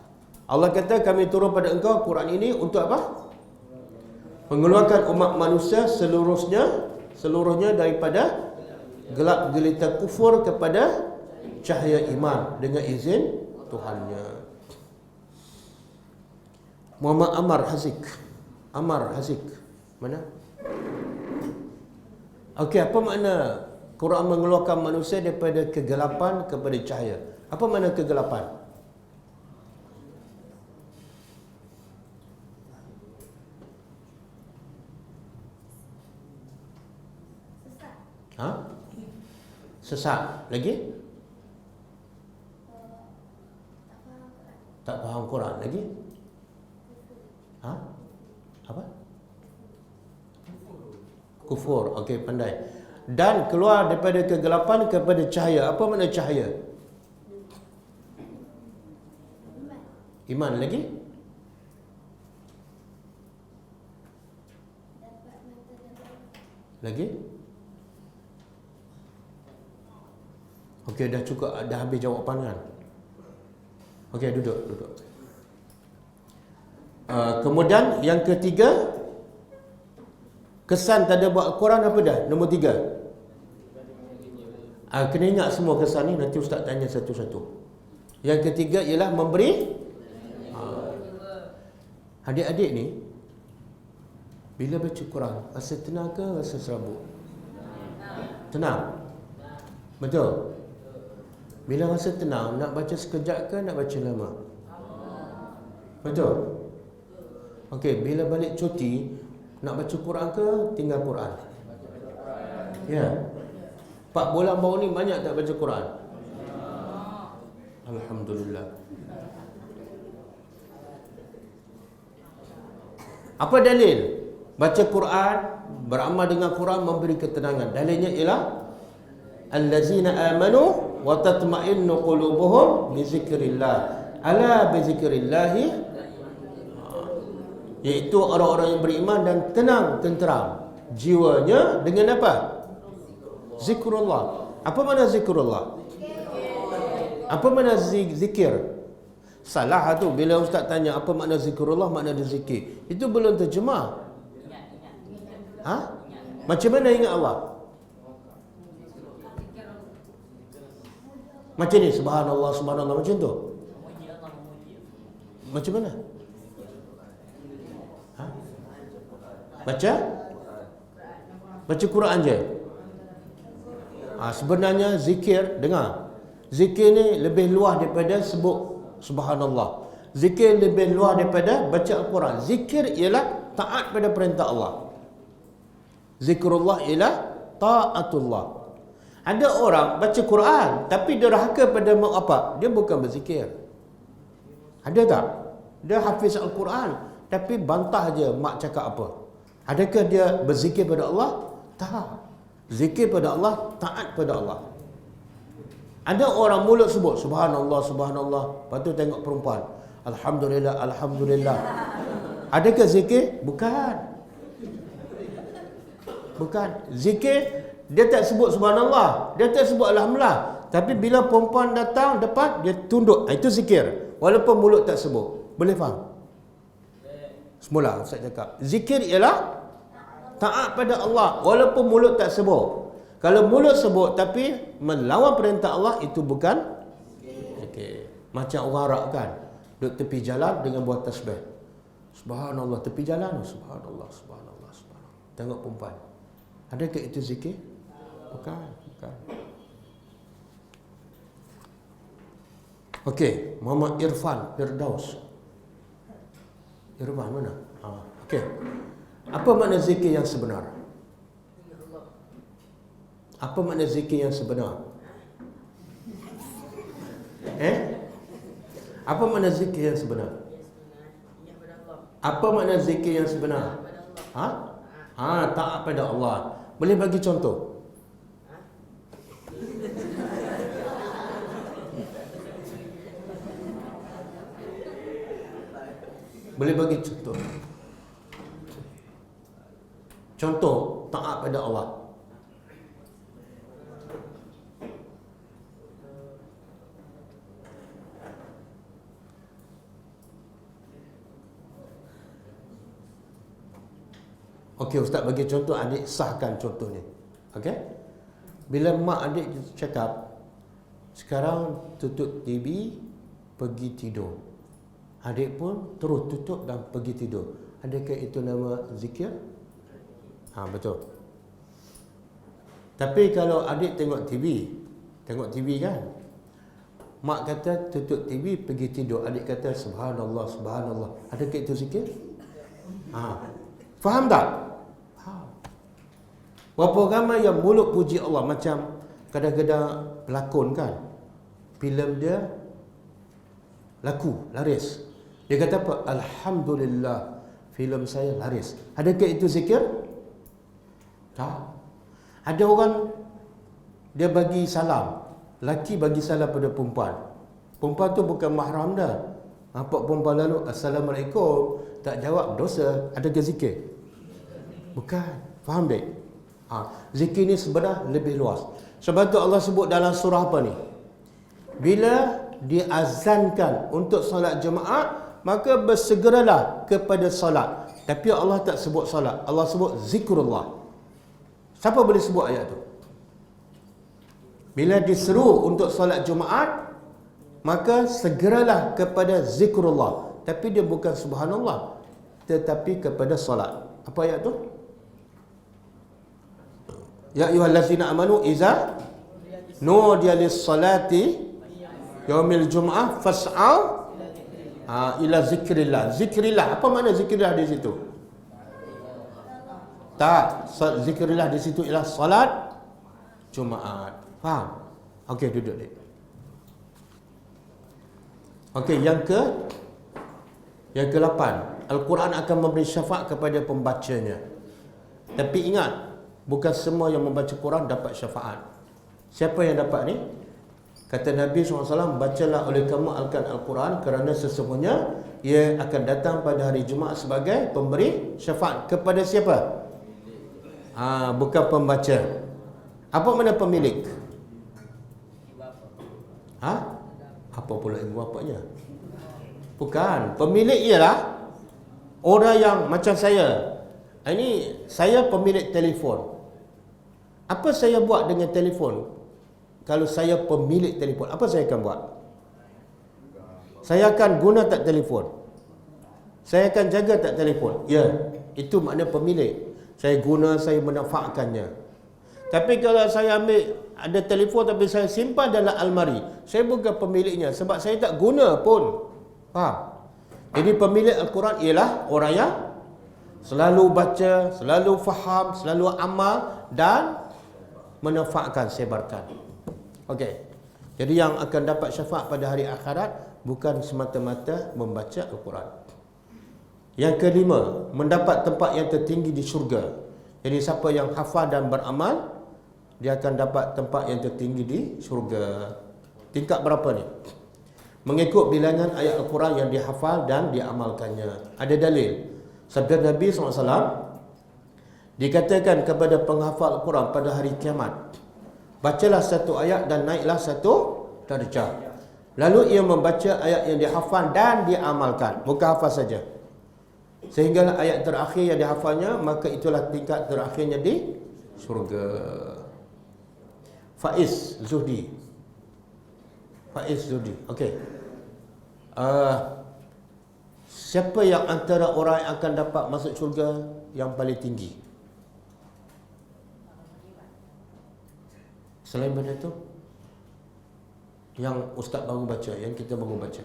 Allah kata kami turun pada engkau Quran ini untuk apa? Mengeluarkan umat manusia seluruhnya daripada gelap gelita kufur kepada cahaya iman dengan izin Tuhannya. Muhammad Ammar Haziq mana? Okey, apa makna Quran mengeluarkan manusia daripada kegelapan kepada cahaya? Apa makna kegelapan? Sesat. Lagi? Tak faham Quran. Lagi? Apa? Kufur. Okey, pandai. Dan keluar daripada kegelapan kepada cahaya. Apa makna cahaya? Iman. Lagi? Lagi? Okey, dah cukup, dah habis jawapan kan? Okey, duduk. Kemudian yang ketiga, kesan tadabbur Al-Quran apa dah? Nombor 3. Kena ingat semua kesan ni, nanti Ustaz tanya satu-satu. Yang ketiga ialah memberi. Adik-adik ni bila baca Quran, rasa tenang ke rasa serabut? Tenang. Betul? Bila rasa tenang, nak baca sekejap ke nak baca lama? Betul? Okey, bila balik cuti, nak baca Quran ke tinggal Quran? Ya. 4 bulan baru ni banyak tak baca Quran? Alhamdulillah. Apa dalil? Baca Quran, beramal dengan Quran memberi ketenangan. Dalilnya ialah allazina amanu wa tatma'innu qulubuhum bi zikrillah. Ala bi zikrillah, iaitu orang-orang yang beriman dan tenang tenteram jiwanya dengan apa? Zikrullah. Apa makna zikrullah? Apa makna zikir? Salah tu bila ustaz tanya apa makna zikrullah, makna dia zikir. Itu belum terjemah. Macam mana ingat Allah? Macam ni, subhanallah, subhanallah, macam tu. Macam mana? Baca Quran je. Sebenarnya zikir, dengar. Zikir ni lebih luas daripada sebut subhanallah. Zikir lebih luas daripada baca Al-Quran. Zikir ialah taat pada perintah Allah. Zikrullah ialah taatullah. Ada orang baca Quran tapi dia derhaka pada mak bapak, dia bukan berzikir. Ada tak? Dia hafiz Al-Quran tapi bantah je mak cakap apa. Adakah dia berzikir pada Allah? Tak. Zikir pada Allah, taat pada Allah. Ada orang mulut sebut subhanallah, subhanallah, lepas tu tengok perempuan, alhamdulillah, alhamdulillah. Adakah zikir? Bukan. Bukan. Zikir, dia tak sebut subhanallah, dia tak sebut alhamdulillah, tapi bila perempuan datang depan, dia tunduk. Itu zikir, walaupun mulut tak sebut. Boleh faham? Semula Ustaz cakap, zikir ialah taat pada Allah walaupun mulut tak sebut. Kalau mulut sebut tapi melawan perintah Allah, itu bukan zikir. Macam orang Arab kan, duduk tepi jalan dengan buat tasbih. Subhanallah, tepi jalan, subhanallah, subhanallah, subhanallah. Tengok perempuan. Adakah itu zikir? Bukan, bukan. Okey, Muhammad Irfan Firdaus. Irfan mana? Okey. Apa makna zikir yang sebenar? Apa makna zikir yang sebenar? Apa makna zikir yang sebenar? Apa makna zikir yang sebenar? Taat pada Allah. Boleh bagi contoh? Boleh bagi contoh? Contoh taat pada Allah. Okey, ustaz bagi contoh, adik sahkan contoh ni. Okey? Bila mak adik cakap, sekarang tutup TV, pergi tidur. Adik pun terus tutup dan pergi tidur. Adakah itu nama zikir? Betul. Tapi kalau adik tengok TV kan, mak kata tutup TV, pergi tidur, adik kata subhanallah, subhanallah. Adakah itu zikir? Faham tak? Faham. Berapa ramai yang mulut puji Allah, macam kadang-kadang pelakon kan, filem dia laku, laris. Dia kata apa? Alhamdulillah, filem saya laris. Adakah itu zikir? Tak. Ada orang dia bagi salam, laki bagi salam pada perempuan. Perempuan tu bukan mahram dah. Nampak perempuan lalu assalamualaikum, tak jawab, dosa. Adakah zikir? Bukan. Faham tak? Zikir ni sebenarnya lebih luas. Sebab tu Allah sebut dalam surah apa ni? Bila diazankan untuk solat jemaah, maka bersegeralah kepada solat. Tapi Allah tak sebut solat, Allah sebut zikrullah. Siapa boleh sebut ayat tu? Bila diseru untuk solat Jumaat, maka segeralah kepada zikrullah. Tapi dia bukan subhanallah, tetapi kepada solat. Apa ayat tu? Ya ayyuhallazina amanu iza nudiya lis-salati yaumil jum'ah fas'au ila zikrillah. Zikrillah, apa makna zikrillah di situ? Tak, zikrillah di situ ialah salat Jumaat. Faham? Okey, duduk dek. Okey, yang ke-8, Al-Quran akan memberi syafaat kepada pembacanya. Tapi ingat, bukan semua yang membaca Quran dapat syafaat. Siapa yang dapat ni? Kata Nabi SAW, bacalah oleh kamu Al-Quran kerana sesungguhnya ia akan datang pada hari Jumaat sebagai pemberi syafaat. Kepada siapa? Bukan pembaca. Apa mana pemilik? Apa pula ibu bapanya? Bukan. Pemilik ialah orang yang macam saya. Ini saya pemilik telefon. Apa saya buat dengan telefon? Kalau saya pemilik telefon, apa saya akan buat? Saya akan guna tak telefon? Saya akan jaga tak telefon? Ya, itu makna pemilik. Saya guna, saya memanfaatkannya. Tapi kalau saya ambil ada telefon tapi saya simpan dalam almari, saya bukan pemiliknya sebab saya tak guna pun. Faham? Jadi pemilik Al-Quran ialah orang yang selalu baca, selalu faham, selalu amal dan manfaatkan, sebarkan. Okey. Jadi yang akan dapat syafaat pada hari akhirat bukan semata-mata membaca Al-Quran. Yang kelima, mendapat tempat yang tertinggi di syurga. Jadi siapa yang hafal dan beramal, dia akan dapat tempat yang tertinggi di syurga. Tingkat berapa ni? Mengikut bilangan ayat Al-Quran yang dihafal dan diamalkannya. Ada dalil. Sabda Nabi SAW, dikatakan kepada penghafal Al-Quran pada hari kiamat, bacalah satu ayat dan naiklah satu darjah. Lalu ia membaca ayat yang dihafal dan diamalkan. Bukan hafal saja. Sehinggalah ayat terakhir yang dihafalnya, maka itulah tingkat terakhirnya di syurga. Faiz Zuhdi. Okey. Siapa yang antara orang yang akan dapat masuk syurga yang paling tinggi? Selain daripada itu, yang ustaz baru baca, yang kita baru baca,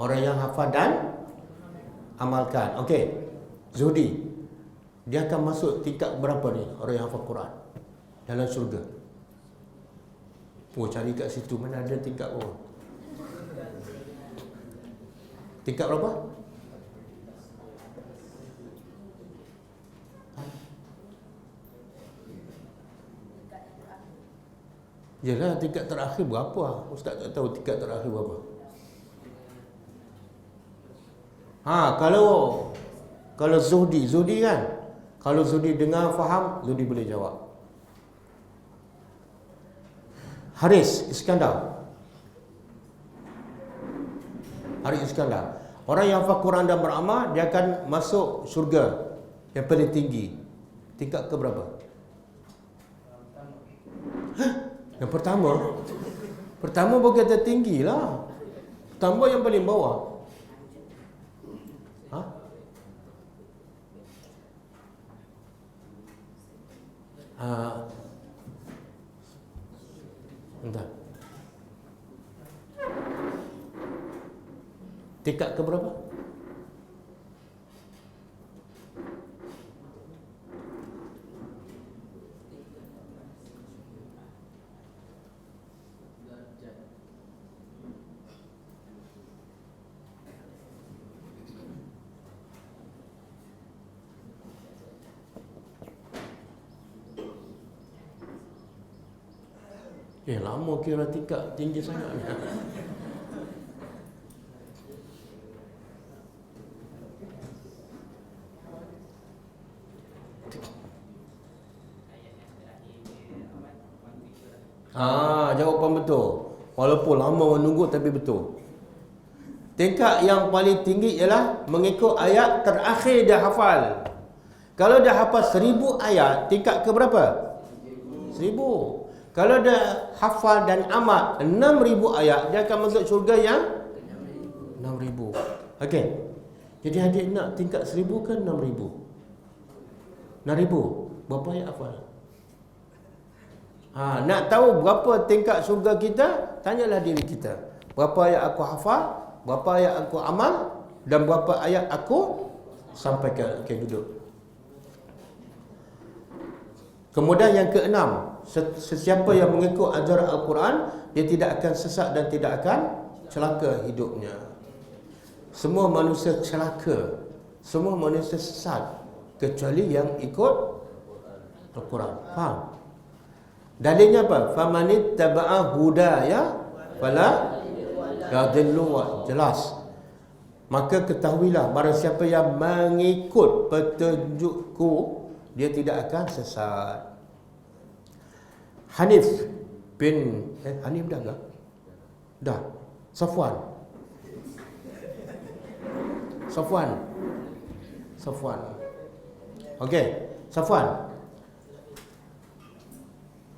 orang yang hafal dan amalkan. Okey, Zuhdi, dia akan masuk tingkat berapa ni orang yang hafal Quran dalam syurga? Cari kat situ, mana ada tingkat berapa? Tingkat berapa? Yalah, tingkat terakhir berapa? Ustaz tak tahu tingkat terakhir berapa. Kalau Zuhdi kan? Kalau Zuhdi dengar faham, Zuhdi boleh jawab. Haris Iskandar. Orang yang hafal Quran dan beramal, dia akan masuk syurga yang paling tinggi. Tingkat ke berapa? Yang pertama bukan tertinggi lah. Pertama yang paling bawah. Entah. Tingkat ke berapa? Lama kira tingkat tinggi sangat ni. Jawapan betul. Walaupun lama menunggu tapi betul. Tingkat yang paling tinggi ialah mengikut ayat terakhir dia hafal. Kalau dia hafal 1000 ayat, tingkat ke berapa? 1000. Kalau dia hafal dan amal 6000 ayat, dia akan masuk syurga yang 6000. Okey. Jadi adik nak tingkat 1000 ke 6000? 6000. Berapa ayat hafal? Nak tahu berapa tingkat syurga kita? Tanyalah diri kita. Berapa ayat aku hafal? Berapa ayat aku amal? Dan berapa ayat aku sampaikan? Okey, duduk. Kemudian yang keenam, sesiapa yang mengikut ajaran Al-Quran, dia tidak akan sesat dan tidak akan celaka hidupnya. Semua manusia celaka, semua manusia sesat, kecuali yang ikut Al-Quran. Faham? Dalilnya apa? Famanittaba'a hudaya fala yadhillu. Jelas. Maka ketahuilah, barang siapa yang mengikut petunjukku, dia tidak akan sesat. Hanif bin Hanif dah ke? Dah. Safwan. Okey, Safwan.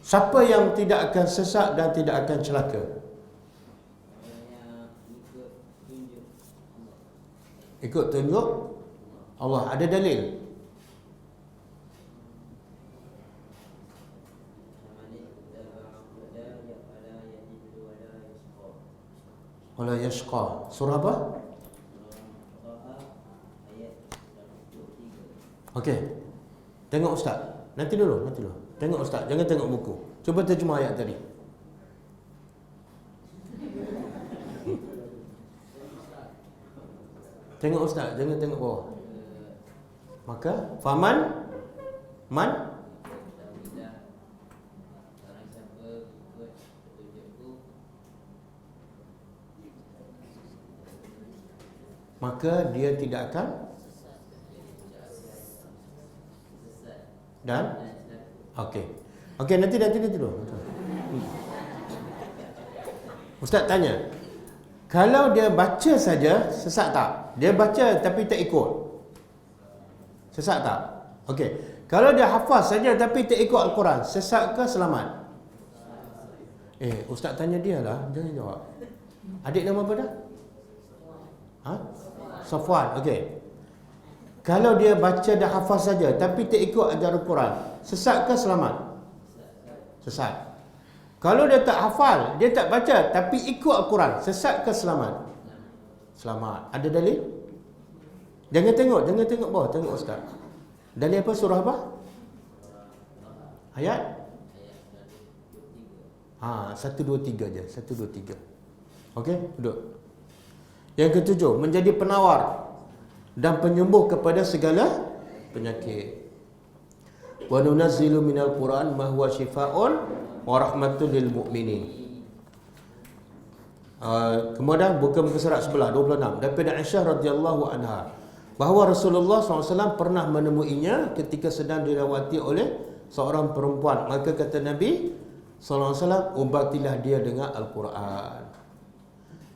Siapa yang tidak akan sesat dan tidak akan celaka? Ikut tunjuk Allah. Ada dalil? Wala yashqa. Surah apa? Okey. Tengok ustaz. Nanti dulu. Tengok ustaz, jangan tengok buku. Cuba terjemah ayat tadi. Tengok ustaz, jangan tengok bawah. Maka maka dia tidak akan dan okey nanti dulu. Ustaz tanya, kalau dia baca saja sesat tak? Dia baca tapi tak ikut, sesat tak? Okey, kalau dia hafaz saja tapi tak ikut Al-Quran, sesat ke selamat? Ustaz tanya dia lah, jangan jawab. Adik nama apa dah? Safwan. Okey. Kalau dia baca dan hafaz saja tapi tak ikut ajaran Quran, sesat ke selamat? Sesat. Kalau dia tak hafal, dia tak baca tapi ikut Al-Quran, sesat ke selamat? Selamat. Ada dalil? Jangan tengok bawah, tengok ustaz. Dalil apa? Surah apa? Ayat 1 2 3 je, 1 2 3. Okey, duduk. Yang ketujuh, menjadi penawar dan penyembuh kepada segala penyakit. Wa nunazzilu minal Qur'an ma huwa syifaa'un wa rahmatul lil mu'minin. Kemudian buka muka surat sebelah 26 daripada Aisyah radhiyallahu anha bahawa Rasulullah SAW pernah menemuinya ketika sedang dirawati oleh seorang perempuan. Maka kata Nabi SAW, ubatilah dia dengan Al-Quran.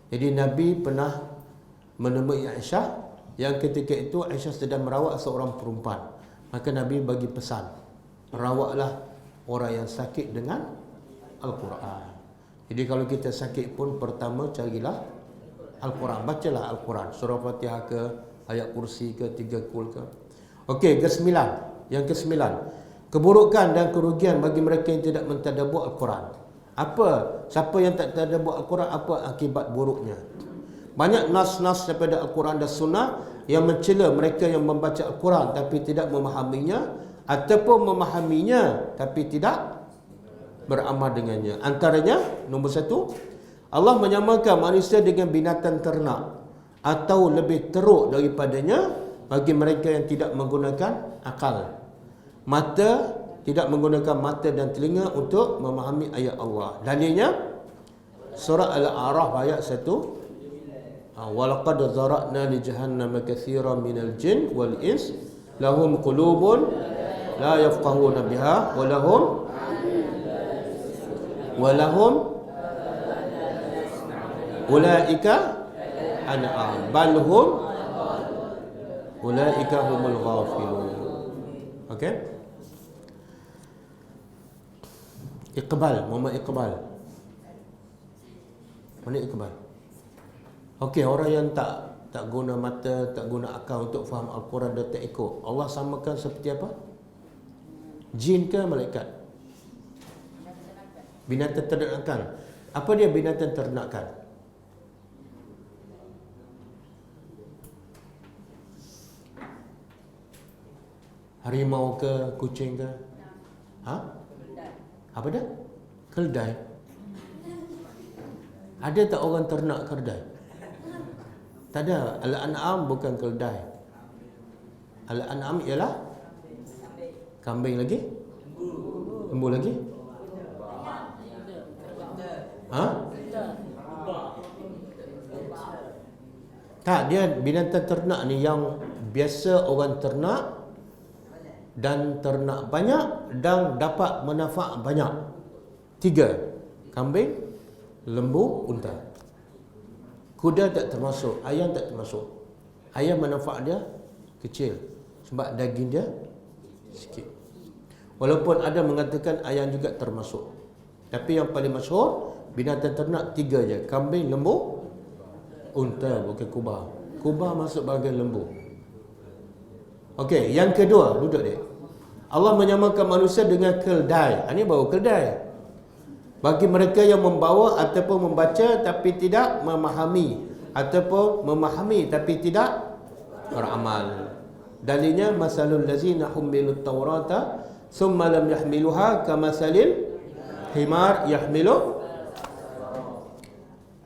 Jadi Nabi pernah menemui Aisyah yang ketika itu Aisyah sedang merawat seorang perempuan. Maka Nabi bagi pesan, rawatlah orang yang sakit dengan Al-Quran. Jadi kalau kita sakit pun pertama carilah Al-Quran, bacalah Al-Quran, surah Fatihah ke, ayat kursi ke, 3 kul ke. Okey, yang ke-9, keburukan dan kerugian bagi mereka yang tidak mentadabbur Al-Quran. Siapa yang tak tadabbur Al-Quran, apa akibat buruknya? Banyak nas-nas daripada Al-Quran dan Sunnah yang mencela mereka yang membaca Al-Quran tapi tidak memahaminya, ataupun memahaminya tapi tidak beramal dengannya. Antaranya, nombor 1, Allah menyamakan manusia dengan binatang ternak atau lebih teruk daripadanya bagi mereka yang tidak menggunakan akal. Tidak menggunakan mata dan telinga untuk memahami ayat Allah. Dalilnya surah Al-A'raf ayat 1. Walaqad zara'na li jahannama katsiran minal jin wal ins lahum qulubun la yafqahuna biha wa lahum ulaika an'am bal hum ulaika humul ghafilun. Okey, Muhammad Iqbal. Mana Iqbal? Okey, orang yang tak guna mata, tak guna akal untuk faham Al-Quran dan tak ikut, Allah samakan seperti apa? Jin ke malaikat? Binatang ternakan. Apa dia binatang ternakan? Harimau ke, kucing ke? Apa dah? Keldai. Ada tak orang ternak keldai? Tak ada. Al-An'am bukan keldai. Al-An'am ialah kambing lagi? Lembu lagi? Ha? Tak, dia binatang ternak ni yang biasa orang ternak dan ternak banyak dan dapat manfaat banyak. 3. Kambing, lembu, unta. Kuda tak termasuk, ayam tak termasuk. Ayam manfaat dia kecil sebab daging dia sikit. Walaupun ada mengatakan ayam juga termasuk. Tapi yang paling masyhur binatang ternak 3 je. Kambing, lembu, unta, bukan kubah. Kubah masuk bahagian lembu. Okey, yang kedua, duduk dia. Allah menyamakan manusia dengan keldai. Ini baru keldai. Bagi mereka yang membawa ataupun membaca tapi tidak memahami, ataupun memahami tapi tidak beramal. Dalilnya masalul ladzina humilut taurata thumma lam yahmiluha kamasalil himar yahmilu.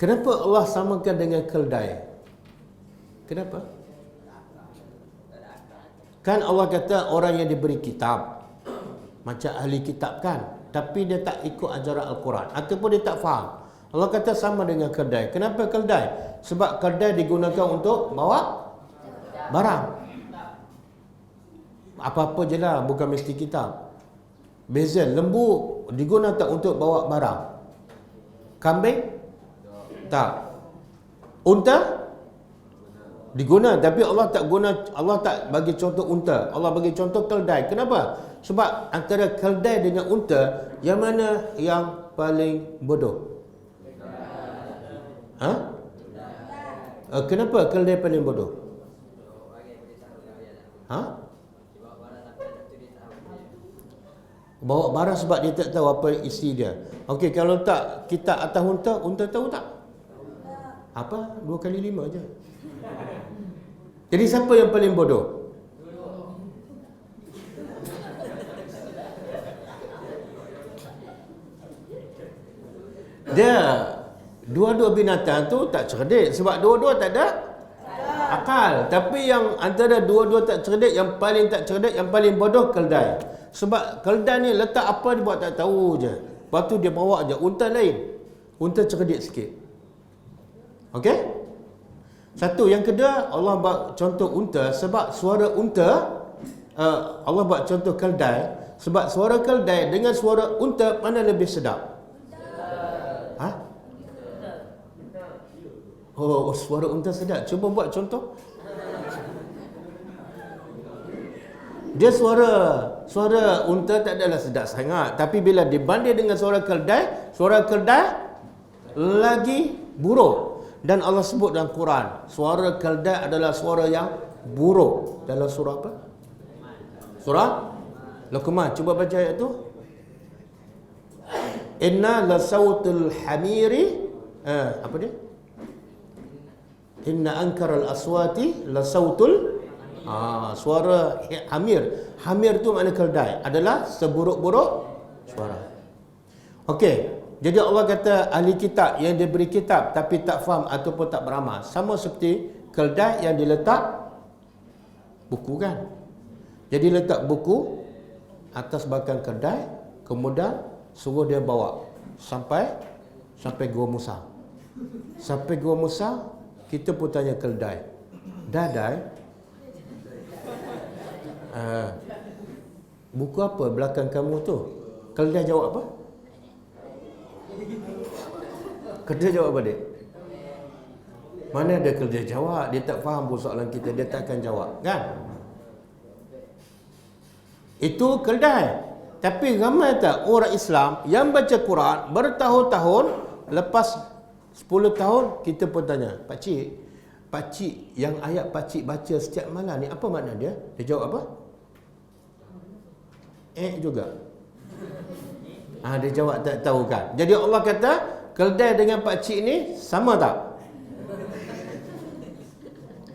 Kenapa Allah samakan dengan keldai? Kenapa? Kan Allah kata orang yang diberi kitab macam ahli kitab kan, tapi dia tak ikut ajaran Al-Quran ataupun dia tak faham. Allah kata sama dengan keldai. Kenapa keldai? Sebab keldai digunakan untuk bawa barang. Apa-apa je lah, bukan mesti kitab. Beza, lembu digunakan untuk bawa barang. Kambing? Tak. Unta? Diguna, tapi Allah tak guna, Allah tak bagi contoh unta. Allah bagi contoh keldai. Kenapa? Sebab antara keldai dengan unta, yang mana yang paling bodoh? Ha? Kenapa keldai paling bodoh? Ha? Bawa barang sebab dia tak tahu apa isi dia. Okey, kalau tak kita atas unta, unta tahu tak? Apa? 2 kali 5 je. Jadi siapa yang paling bodoh? Dia dua-dua binatang tu tak cerdik sebab dua-dua tak ada akal. Tapi yang antara dua-dua tak cerdik, yang paling tak cerdik, yang paling bodoh keldai. Sebab keldai ni letak apa dia buat tak tahu je. Lepas tu dia bawa je. Unta lain. Unta cerdik sikit. Okey? Satu. Yang kedua, Allah buat contoh unta sebab suara unta, Allah buat contoh keldai sebab suara keldai dengan suara unta mana lebih sedap? Ha? Oh, suara unta sedap. Cuba buat contoh. Dia suara unta tak adalah sedap sangat, tapi bila dibanding dengan suara keldai lagi buruk. Dan Allah sebut dalam Quran, suara keldai adalah suara yang buruk. Dalam surah apa? Surah Luqman. Cuba baca ayat tu. Inna lasautul hamiri, apa dia? Inna ankaral aswati lasautul, suara hamir. Hamir tu makna keldai, adalah seburuk-buruk suara. Okey. Jadi Allah kata ahli kitab yang diberi kitab tapi tak faham ataupun tak beramal, sama seperti keldai yang diletak buku kan. Jadi letak buku atas belakang keldai, kemudian suruh dia bawa sampai Gua Musa. Sampai Gua Musa, kita pun tanya keldai, "Dadai, buku apa belakang kamu tu?" Keldai jawab apa? Keldai jawab apa dia? Mana ada keldai jawab? Dia tak faham pun soalan kita, dia tak akan jawab, kan? Itu keldai. Tapi ramai tak orang Islam yang baca Quran bertahun-tahun, lepas 10 tahun kita pun tanya, Pakcik yang ayat pakcik baca setiap malam ni apa makna dia? Dia jawab apa? Juga. Dia jawab tak tahu kan. Jadi Allah kata keldai dengan pakcik ni sama tak?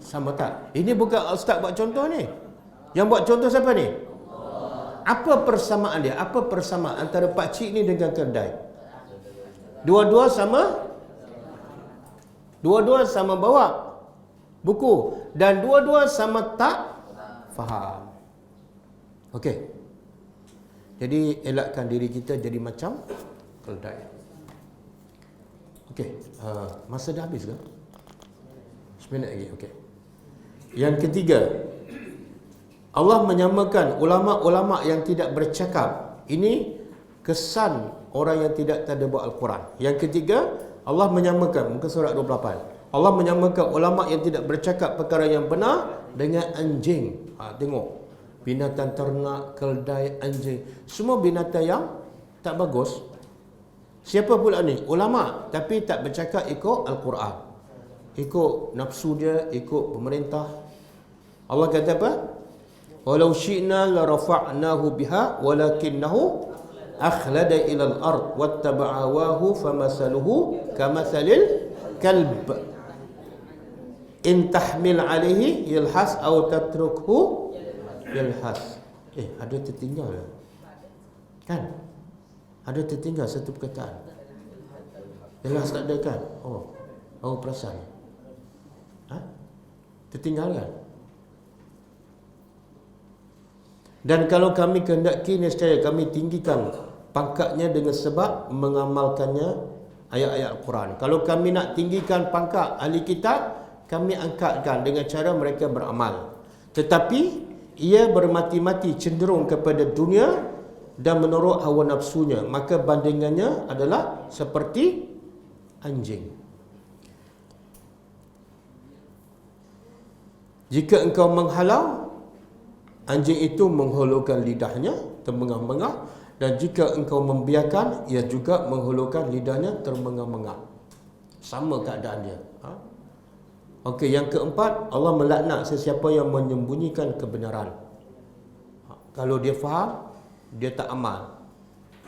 Sama tak? Ini bukan ustaz buat contoh ni. Yang buat contoh siapa ni? Apa persamaan dia? Apa persamaan antara pakcik ni dengan keldai? Dua-dua sama? Dua-dua sama bawa buku. Dan dua-dua sama tak faham. Okey. Jadi elakkan diri kita jadi macam keldai. Okey, masa dah habis ke? 9 minit lagi, okey. Yang ketiga, Allah menyamakan ulama-ulama yang tidak bercakap. Ini kesan orang yang tidak tadabbur Al-Quran. Yang ketiga, Allah menyamakan, muka surat 28. Allah menyamakan ulama yang tidak bercakap perkara yang benar dengan anjing. Tengok, binatang ternak, keldai, anjing, semua binatang yang tak bagus. Siapa pula ni? Ulama, tapi tak bercakap ikut Al-Quran, ikut nafsu dia, ikut pemerintah. Allah kata apa? Walau syi'na la rafa'nahu biha walakinnahu akhlada ila al-ard wattaba'a hawahu famasaluhu kamathalil kalb in tahmil alaihi yalhas aw tatrukhu yalhas. Ada tertinggal kan? Ada tertinggal satu perkataan. Yalhas tak ada kan? Awak perasan? Tertinggal kan? Dan kalau kami kehendaki, nescaya kami tinggikan pangkatnya dengan sebab mengamalkannya ayat-ayat Al-Quran. Kalau kami nak tinggikan pangkat ahli kitab, kami angkatkan dengan cara mereka beramal. Tetapi ia bermati-mati cenderung kepada dunia dan menurut hawa nafsunya, maka bandingannya adalah seperti anjing. Jika engkau menghalau, anjing itu menghulurkan lidahnya termengah-mengah, dan jika engkau membiarkan, ia juga menghulurkan lidahnya termengah-mengah. Sama keadaan dia. Okey, yang keempat, Allah melaknat sesiapa yang menyembunyikan kebenaran. Kalau dia faham, dia tak amal,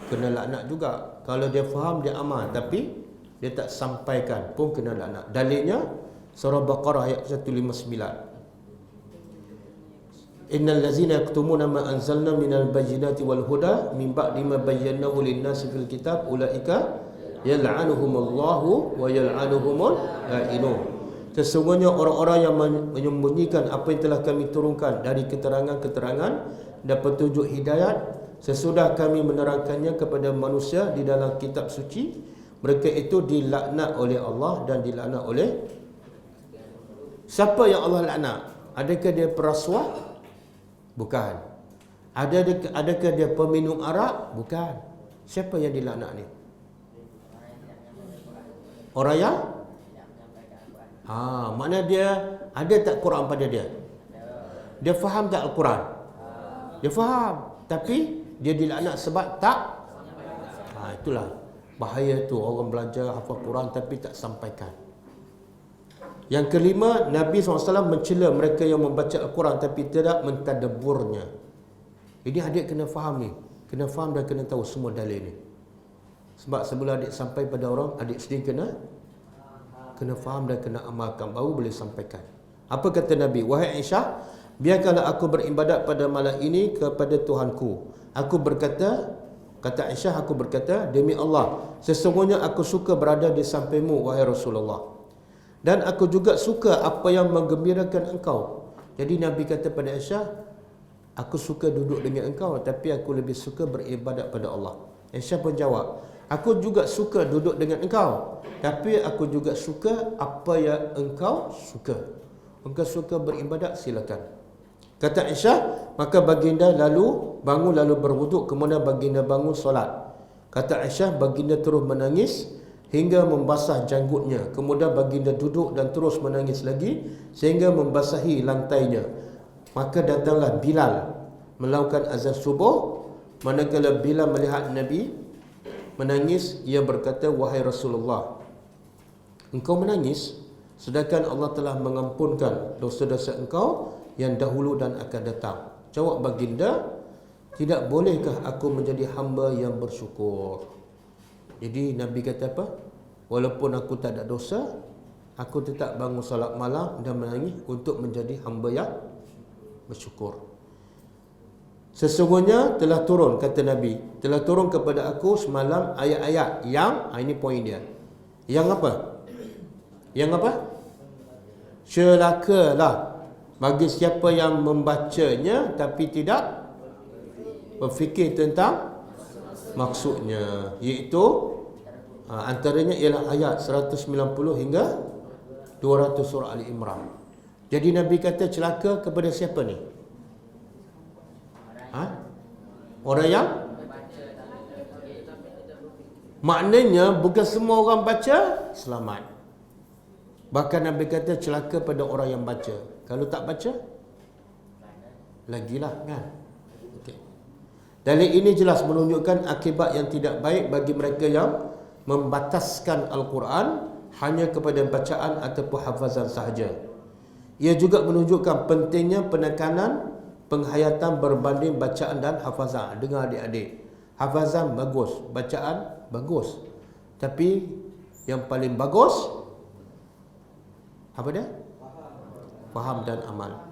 kena laknat juga. Kalau dia faham, dia amal, tapi dia tak sampaikan pun kena laknat. Dalilnya surah Baqarah ayat 159. Innal ladzina yaktumuna ma anzalna minal bayyinati wal huda min ba'di ma bayyanahu lin-nasi fil kitab ulaika yal'anuhumullahu wa yal'anuhumul la'inun. Sesungguhnya orang-orang yang menyembunyikan apa yang telah kami turunkan dari keterangan-keterangan dan petunjuk hidayat sesudah kami menerangkannya kepada manusia di dalam kitab suci, mereka itu dilaknat oleh Allah dan dilaknat oleh siapa yang Allah laknat? Adakah dia perasuah? Bukan. Adakah dia peminum arak? Bukan. Siapa yang dilaknat ni? Orang yang makna dia ada tak Quran pada dia? Dia faham tak Al-Quran? Dia faham, tapi dia dilaknat sebab tak. Itulah bahaya tu, orang belajar hafal Quran tapi tak sampaikan. Yang kelima, Nabi SAW mencela mereka yang membaca Al-Quran tapi tidak mentadabburnya. Ini adik kena faham ni, kena faham dan kena tahu semua dalil ni. Sebab sebelum adik sampai pada orang, adik sendiri kena faham dan kena amalkan, baru boleh sampaikan. Apa kata Nabi? Wahai Aisyah, biarkanlah aku beribadat pada malam ini kepada Tuhanku. Aku berkata, kata Aisyah, aku berkata, demi Allah, sesungguhnya aku suka berada di sampingmu, wahai Rasulullah. Dan aku juga suka apa yang menggembirakan engkau. Jadi Nabi kata pada Aisyah, aku suka duduk dengan engkau, tapi aku lebih suka beribadat pada Allah. Aisyah pun jawab, aku juga suka duduk dengan engkau, tapi aku juga suka apa yang engkau suka. Engkau suka beribadat, silakan. Kata Aisyah, maka baginda lalu bangun lalu berwuduk, kemudian baginda bangun solat. Kata Aisyah, baginda terus menangis hingga membasah janggutnya. Kemudian baginda duduk dan terus menangis lagi sehingga membasahi lantainya. Maka datanglah Bilal melakukan azan subuh. Manakala Bilal melihat Nabi menangis, ia berkata, wahai Rasulullah, engkau menangis sedangkan Allah telah mengampunkan dosa-dosa engkau yang dahulu dan akan datang. Jawab baginda, tidak bolehkah aku menjadi hamba yang bersyukur? Jadi Nabi kata apa? Walaupun aku tak ada dosa, aku tetap bangun salat malam dan menangis untuk menjadi hamba yang bersyukur. Sesungguhnya telah turun, kata Nabi, telah turun kepada aku semalam ayat-ayat yang, ini poin dia, yang apa? Yang apa? Celakalah bagi siapa yang membacanya tapi tidak berfikir tentang maksudnya, iaitu Antaranya ialah ayat 190 hingga 200 surah Ali Imran. Jadi Nabi kata celaka kepada siapa ni? Orang yang maknanya bukan semua orang baca selamat. Bahkan Nabi kata celaka pada orang yang baca. Kalau tak baca, lagilah kan. Okay. Dalil ini jelas menunjukkan akibat yang tidak baik bagi mereka yang membataskan Al-Quran hanya kepada bacaan ataupun hafazan sahaja. Ia juga menunjukkan pentingnya penekanan penghayatan berbanding bacaan dan hafazan. Dengar adik-adik, hafazan bagus, bacaan bagus, tapi yang paling bagus apa dia? Faham dan amal.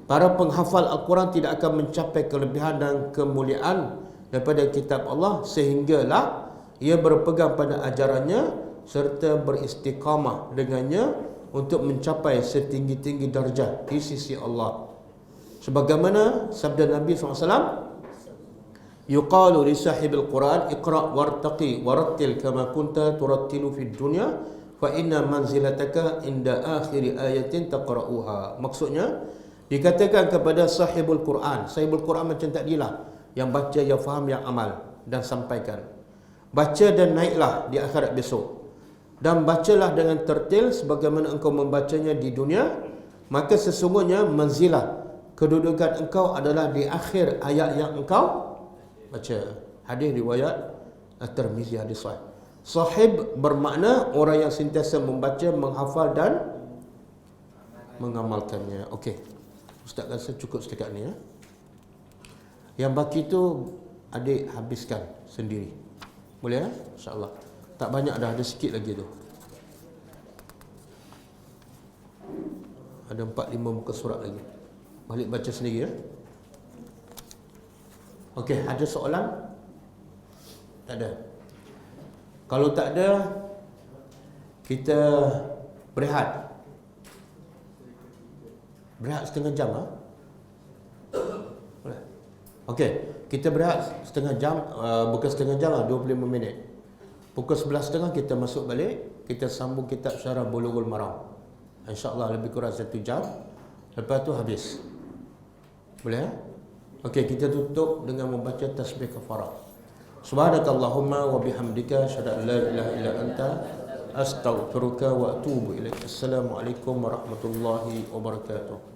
Para penghafal Al-Quran tidak akan mencapai kelebihan dan kemuliaan daripada kitab Allah sehinggalah ia berpegang pada ajarannya serta beristiqamah dengannya untuk mencapai setinggi-tinggi darjah di sisi Allah. Sebagaimana sabda Nabi SAW, yuqalu li sahibil Quran iqra' wartaqi warattil kama kunta turattilu fid dunya fa inna manzilataka inda akhir ayatin taqra'uha. Maksudnya dikatakan kepada sahibul Quran. Sahibul Quran macam tadilah, yang baca, yang faham, yang amal dan sampaikan. Baca dan naiklah di akhirat besok, dan bacalah dengan tertil sebagaimana engkau membacanya di dunia, maka sesungguhnya manzilah, kedudukan engkau adalah di akhir ayat yang engkau baca. Hadis riwayat At-Tirmizi, hadis sahih. Sahib bermakna orang yang sentiasa membaca, menghafal dan mengamalkannya. Okey, Ustaz rasa cukup setakat ni ya. Yang baki tu adik habiskan sendiri. Boleh ya? InsyaAllah. Tak banyak dah, ada sikit lagi tu. Ada 4-5 muka surat lagi. Balik baca sendiri ya. Okey, ada soalan? Tak ada. Kalau tak ada, kita berehat. Berehat setengah jam ha? Boleh. Okey, kita berehat setengah jam, bukan setengah jam lah, 25 minit. Pukul 11.30 kita masuk balik, kita sambung kitab Syarah Bulughul Maram. InsyaAllah lebih kurang 1 jam. Lepas tu habis. Boleh ya? Okey, kita tutup dengan membaca tasbih kafarah. Subhanakallahumma wa bihamdika asyhadu an la ilaha illa anta astaghfiruka wa atubu ilaik. Assalamualaikum warahmatullahi wabarakatuh.